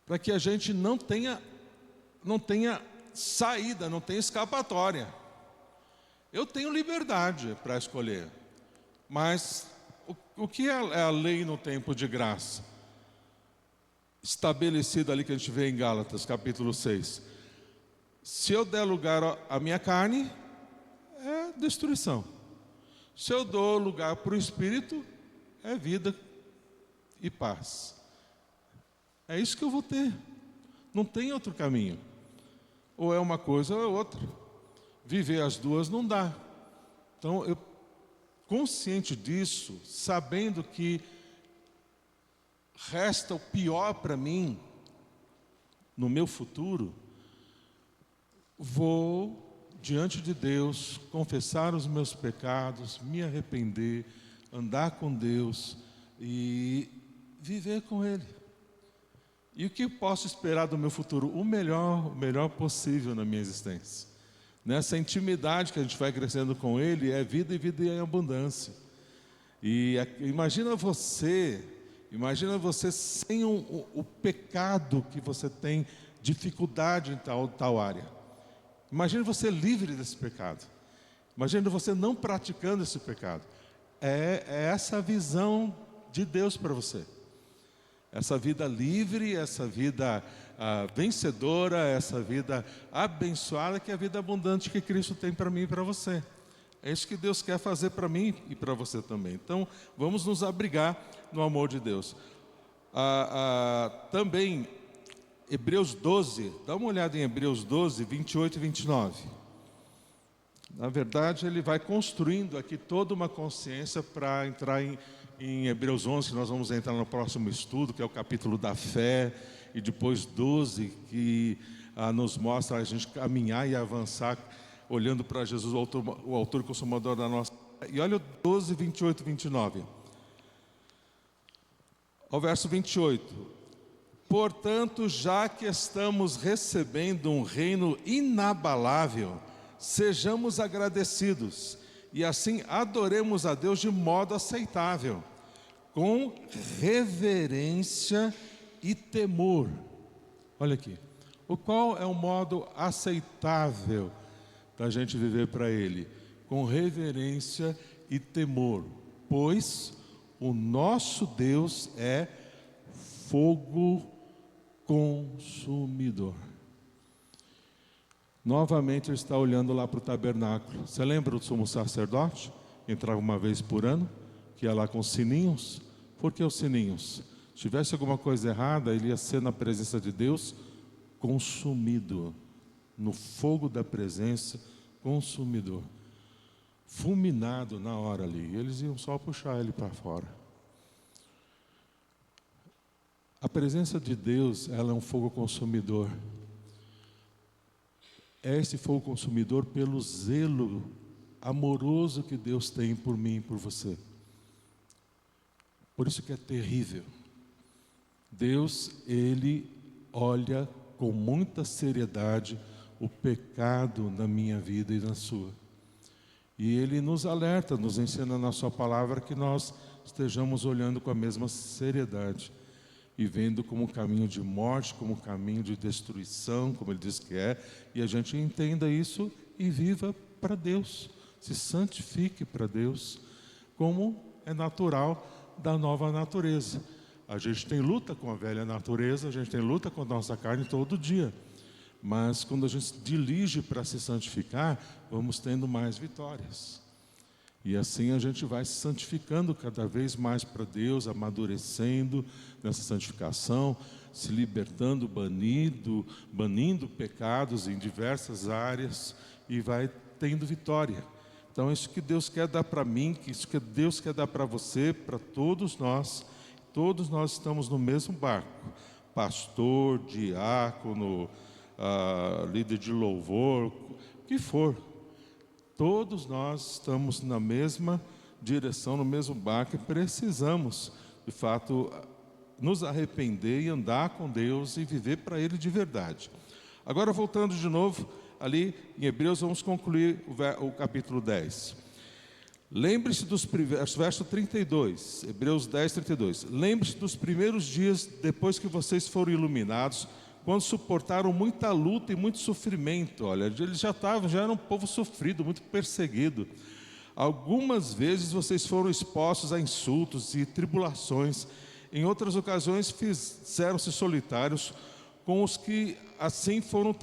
para que a gente não tenha saída, não tenha escapatória. Eu tenho liberdade para escolher, mas o que é a lei no tempo de graça? Estabelecida ali que a gente vê em Gálatas, capítulo 6. Se eu der lugar à minha carne, é destruição. Se eu dou lugar para o Espírito, é vida e paz. É isso que eu vou ter. Não tem outro caminho. Ou é uma coisa ou é outra. Viver as duas não dá. Então, eu, consciente disso, sabendo que resta o pior para mim no meu futuro, vou diante de Deus confessar os meus pecados, me arrepender, andar com Deus e viver com Ele. E o que eu posso esperar do meu futuro? O melhor possível na minha existência. Nessa intimidade que a gente vai crescendo com Ele, é vida e vida em abundância. E imagina você sem o pecado que você tem dificuldade em tal área. Imagina você livre desse pecado. Imagina você não praticando esse pecado. É essa a visão de Deus para você. Essa vida livre, essa vida vencedora, essa vida abençoada, que é a vida abundante que Cristo tem para mim e para você. É isso que Deus quer fazer para mim e para você também. Então, vamos nos abrigar no amor de Deus. Também, Hebreus 12, dá uma olhada em Hebreus 12, 28 e 29. Na verdade, ele vai construindo aqui toda uma consciência para entrar em Hebreus 11, que nós vamos entrar no próximo estudo, que é o capítulo da fé, e depois 12, que nos mostra a gente caminhar e avançar, olhando para Jesus, o autor e consumador da nossa fé. E olha o 12, 28 e 29. Ao verso 28. Portanto, já que estamos recebendo um reino inabalável, sejamos agradecidos e assim adoremos a Deus de modo aceitável, com reverência e temor. Olha aqui, qual é o modo aceitável da gente viver para Ele? Com reverência e temor, pois o nosso Deus é fogo consumidor. Novamente ele está olhando lá para o tabernáculo. Você lembra do sumo sacerdote? Entrava uma vez por ano, que ia lá com os sininhos. Por que os sininhos? Se tivesse alguma coisa errada, ele ia ser na presença de Deus consumido, no fogo da presença, consumidor, fulminado na hora ali. Eles iam só puxar ele para fora. A presença de Deus, ela é um fogo consumidor. É esse fogo consumidor pelo zelo amoroso que Deus tem por mim e por você. Por isso que é terrível. Deus, Ele olha com muita seriedade o pecado na minha vida e na sua. E Ele nos alerta, nos ensina na sua palavra que nós estejamos olhando com a mesma seriedade e vendo como caminho de morte, como caminho de destruição, como Ele diz que é, e a gente entenda isso e viva para Deus, se santifique para Deus, como é natural da nova natureza. A gente tem luta com a velha natureza, a gente tem luta com a nossa carne todo dia, mas quando a gente se dirige para se santificar, vamos tendo mais vitórias. E assim a gente vai se santificando cada vez mais para Deus, amadurecendo nessa santificação, se libertando, banindo pecados em diversas áreas e vai tendo vitória. Então isso que Deus quer dar para mim, que isso que Deus quer dar para você, para todos nós estamos no mesmo barco. Pastor, diácono, líder de louvor, o que for. Todos nós estamos na mesma direção, no mesmo barco e precisamos, de fato, nos arrepender e andar com Deus e viver para Ele de verdade. Agora, voltando de novo, ali em Hebreus, vamos concluir o capítulo 10. Lembre-se dos primeiros, verso 32, Hebreus 10, 32. Lembre-se dos primeiros dias depois que vocês foram iluminados, quando suportaram muita luta e muito sofrimento. Olha, eles já eram um povo sofrido, muito perseguido. Algumas vezes vocês foram expostos a insultos e tribulações. Em outras ocasiões fizeram-se solitários com os que assim foram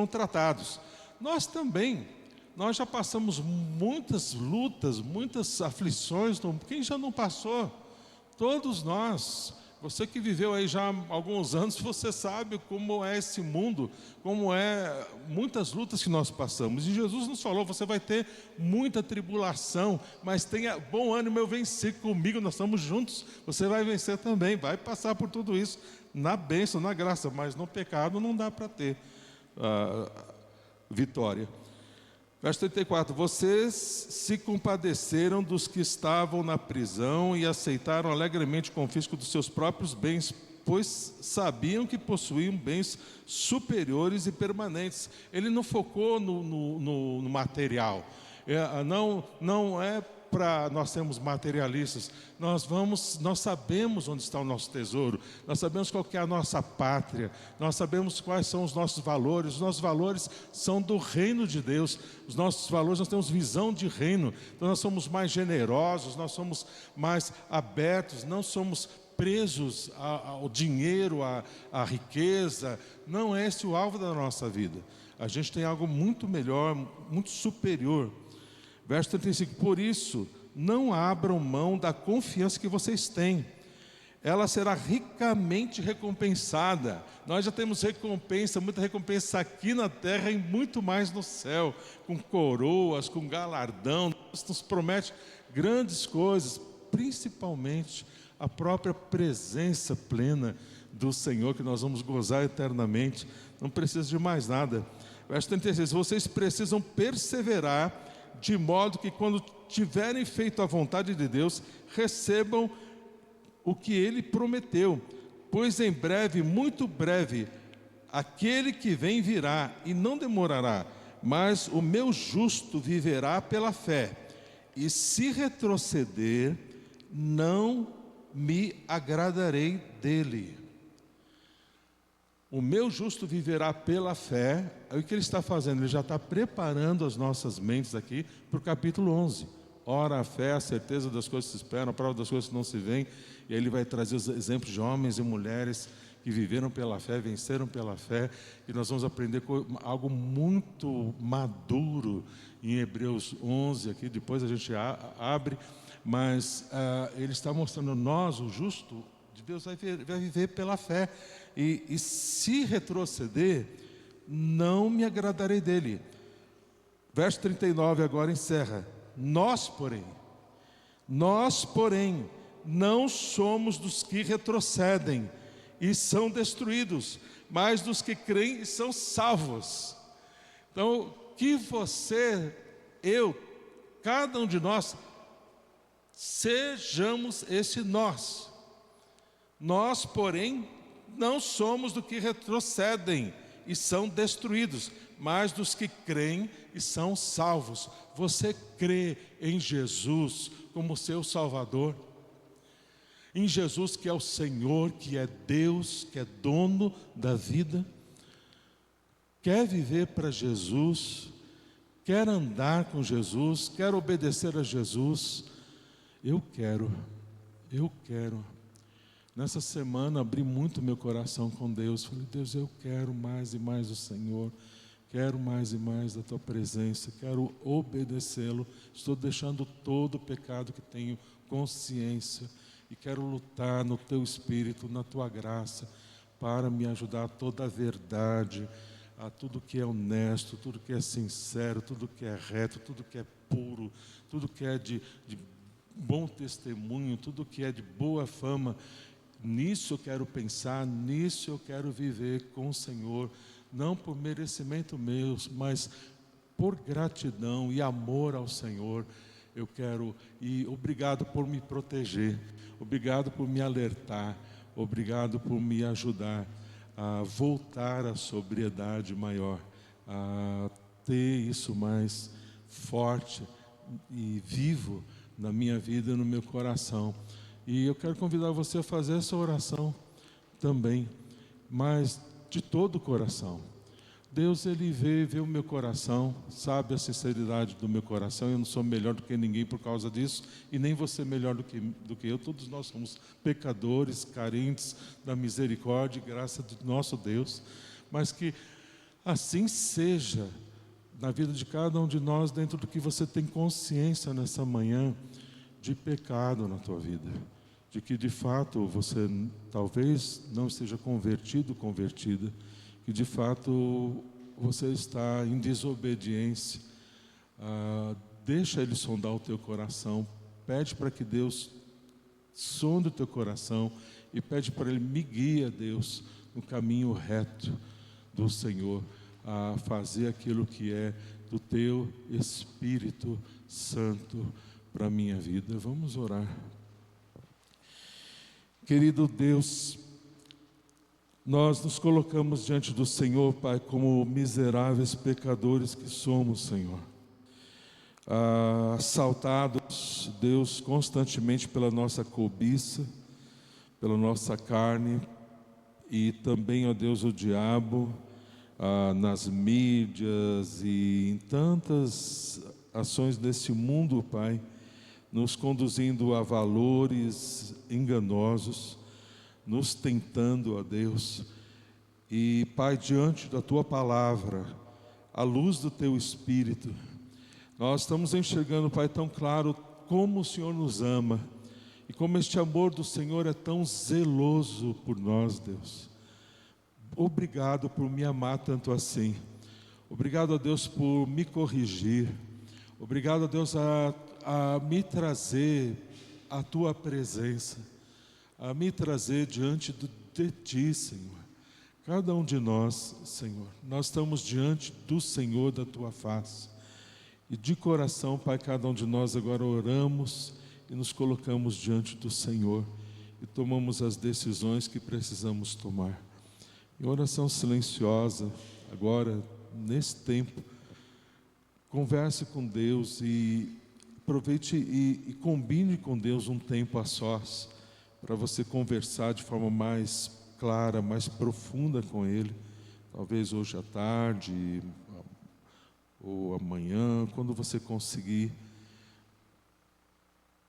tratados. Nós também, nós já passamos muitas lutas, muitas aflições. Quem já não passou? Todos nós. Você que viveu aí já há alguns anos, você sabe como é esse mundo, como é muitas lutas que nós passamos. E Jesus nos falou, você vai ter muita tribulação, mas tenha bom ânimo, eu venci comigo, nós estamos juntos. Você vai vencer também, vai passar por tudo isso, na bênção, na graça, mas no pecado não dá para ter vitória. Verso 34, vocês se compadeceram dos que estavam na prisão e aceitaram alegremente o confisco dos seus próprios bens, pois sabiam que possuíam bens superiores e permanentes. Ele não focou no material. Não é para nós sermos materialistas. Nós sabemos onde está o nosso tesouro, nós sabemos qual que é a nossa pátria, nós sabemos quais são os nossos valores. Os nossos valores são do reino de Deus, os nossos valores, nós temos visão de reino, então nós somos mais generosos, nós somos mais abertos, não somos presos ao dinheiro, à riqueza. Não é esse o alvo da nossa vida. A gente tem algo muito melhor, muito superior. Verso 35, por isso, não abram mão da confiança que vocês têm. Ela será ricamente recompensada. Nós já temos recompensa, muita recompensa aqui na terra e muito mais no céu, com coroas, com galardão. Deus nos promete grandes coisas, principalmente a própria presença plena do Senhor, que nós vamos gozar eternamente. Não precisa de mais nada. Verso 36, vocês precisam perseverar, de modo que quando tiverem feito a vontade de Deus, recebam o que Ele prometeu, pois em breve, muito breve, aquele que vem virá e não demorará, mas o meu justo viverá pela fé. E se retroceder, não me agradarei dele. O meu justo viverá pela fé. Aí o que ele está fazendo? Ele já está preparando as nossas mentes aqui para o capítulo 11. Ora, a fé, a certeza das coisas que se esperam, a prova das coisas que não se veem. E aí ele vai trazer os exemplos de homens e mulheres que viveram pela fé, venceram pela fé. E nós vamos aprender algo muito maduro em Hebreus 11 aqui. Depois a gente abre. Mas ele está mostrando nós, o justo de Deus vai viver pela fé. E se retroceder, não me agradarei dele. Verso 39 agora encerra. Nós, porém, não somos dos que retrocedem e são destruídos, mas dos que creem e são salvos. Então, que você, eu, cada um de nós, sejamos esse nós. Nós, porém, não somos do que retrocedem e são destruídos, mas dos que creem e são salvos. Você crê em Jesus como seu Salvador? Em Jesus que é o Senhor, que é Deus, que é dono da vida? Quer viver para Jesus? Quer andar com Jesus? Quer obedecer a Jesus? Eu quero. Nessa semana abri muito meu coração com Deus. Falei, Deus, eu quero mais e mais do Senhor. Quero mais e mais da Tua presença. Quero obedecê-lo. Estou deixando todo o pecado que tenho consciência. E quero lutar no Teu Espírito, na Tua graça, para me ajudar a toda a verdade, a tudo que é honesto, tudo que é sincero, tudo que é reto, tudo que é puro, tudo que é de bom testemunho, tudo que é de boa fama. Nisso eu quero pensar, nisso eu quero viver com o Senhor, não por merecimento meu, mas por gratidão e amor ao Senhor. Eu quero, e obrigado por me proteger, obrigado por me alertar, obrigado por me ajudar a voltar à sobriedade maior, a ter isso mais forte e vivo na minha vida e no meu coração. E eu quero convidar você a fazer essa oração também, mas de todo o coração. Deus, Ele vê o meu coração, sabe a sinceridade do meu coração. Eu não sou melhor do que ninguém por causa disso, e nem você melhor do que eu. Todos nós somos pecadores, carentes da misericórdia e graça do nosso Deus. Mas que assim seja na vida de cada um de nós, dentro do que você tem consciência nessa manhã de pecado na tua vida. De que de fato você talvez não esteja convertida, que de fato você está em desobediência. Deixa Ele sondar o teu coração, pede para que Deus sonde o teu coração e pede para Ele, me guia, Deus, no caminho reto do Senhor, a fazer aquilo que é do teu Espírito Santo para a minha vida. Vamos orar. Querido Deus, nós nos colocamos diante do Senhor, Pai, como miseráveis pecadores que somos, Senhor. Assaltados, Deus, constantemente pela nossa cobiça, pela nossa carne, e também, ó Deus, o diabo, nas mídias e em tantas ações desse mundo, Pai, nos conduzindo a valores enganosos, nos tentando, ó Deus. E, Pai, diante da Tua palavra, à luz do Teu Espírito, nós estamos enxergando, Pai, tão claro como o Senhor nos ama e como este amor do Senhor é tão zeloso por nós, Deus. Obrigado por me amar tanto assim. Obrigado, ó Deus, por me corrigir. Obrigado, ó Deus, a me trazer a Tua presença, a me trazer diante de Ti, Senhor. Cada um de nós, Senhor, nós estamos diante do Senhor, da Tua face. E de coração, Pai, cada um de nós agora oramos e nos colocamos diante do Senhor e tomamos as decisões que precisamos tomar. Em oração silenciosa, agora, nesse tempo, converse com Deus e aproveite e combine com Deus um tempo a sós, para você conversar de forma mais clara, mais profunda com Ele. Talvez hoje à tarde ou amanhã, quando você conseguir,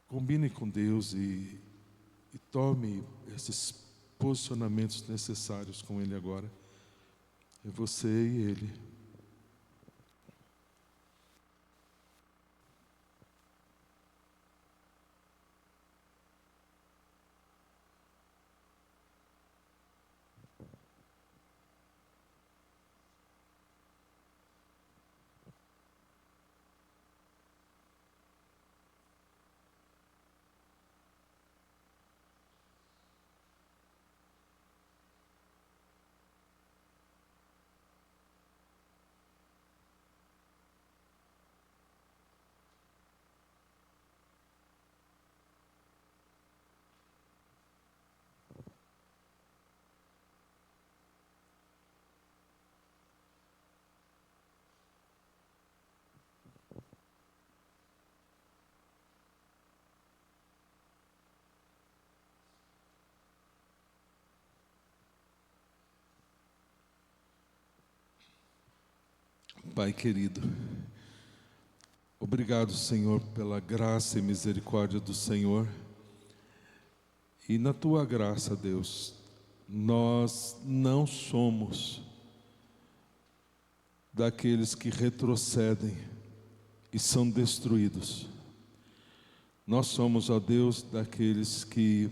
combine com Deus e tome esses posicionamentos necessários com Ele agora. É você e Ele. Pai querido, obrigado, Senhor, pela graça e misericórdia do Senhor. E na Tua graça, Deus, nós não somos daqueles que retrocedem e são destruídos. Nós somos, ó Deus, daqueles que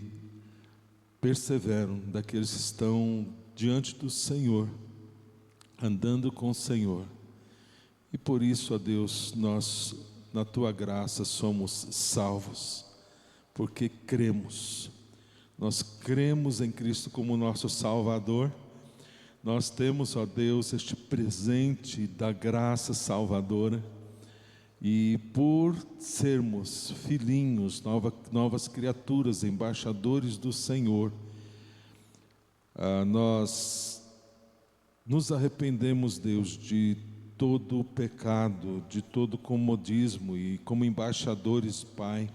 perseveram, daqueles que estão diante do Senhor, andando com o Senhor. E por isso, ó Deus, nós, na Tua graça, somos salvos, porque cremos. Nós cremos em Cristo como nosso Salvador. Nós temos, ó Deus, este presente da graça salvadora. E por sermos filhinhos, novas criaturas, embaixadores do Senhor, nós nos arrependemos, Deus, de todo o pecado, de todo comodismo, e como embaixadores, Pai,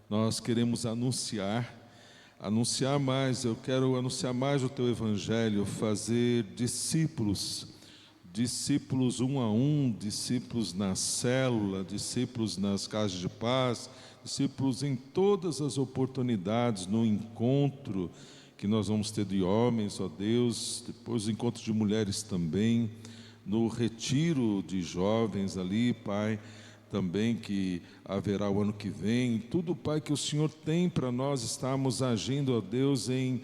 nós queremos anunciar mais, eu quero anunciar mais o Teu Evangelho, fazer discípulos um a um, discípulos na célula, discípulos nas casas de paz, discípulos em todas as oportunidades, no encontro que nós vamos ter de homens, ó Deus, depois o encontro de mulheres também, no retiro de jovens ali, Pai, também que haverá o ano que vem, tudo, Pai, que o Senhor tem para nós estarmos agindo, ó Deus, em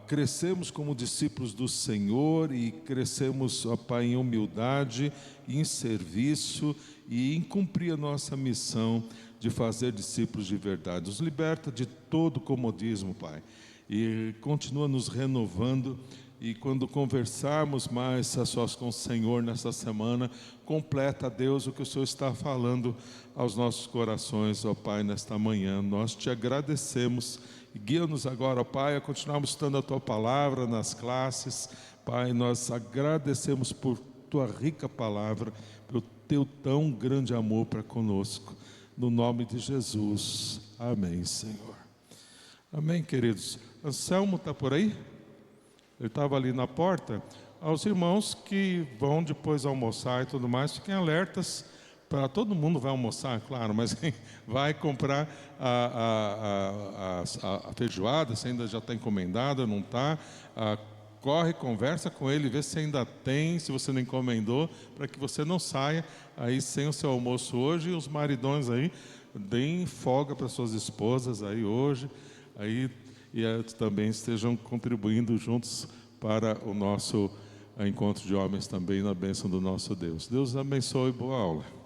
crescermos como discípulos do Senhor e crescermos, ó Pai, em humildade, em serviço e em cumprir a nossa missão de fazer discípulos de verdade. Nos liberta de todo comodismo, Pai, e continua nos renovando. E quando conversarmos mais a sós com o Senhor nesta semana, completa, Deus, o que o Senhor está falando aos nossos corações, ó Pai, nesta manhã. Nós te agradecemos e guia-nos agora, ó Pai, a continuarmos estudando a Tua palavra nas classes. Pai, nós agradecemos por Tua rica palavra, pelo Teu tão grande amor para conosco. No nome de Jesus. Amém, Senhor. Amém, queridos. Anselmo está por aí? Ele estava ali na porta. Aos irmãos que vão depois almoçar e tudo mais, fiquem alertas. Para todo mundo vai almoçar, claro, mas quem vai comprar a feijoada, se ainda já está encomendada, não está, corre, conversa com ele, vê se ainda tem, se você não encomendou, para que você não saia aí sem o seu almoço hoje. E os maridões aí, deem folga para suas esposas aí hoje, aí, e também estejam contribuindo juntos para o nosso encontro de homens também, na bênção do nosso Deus. Deus abençoe e boa aula.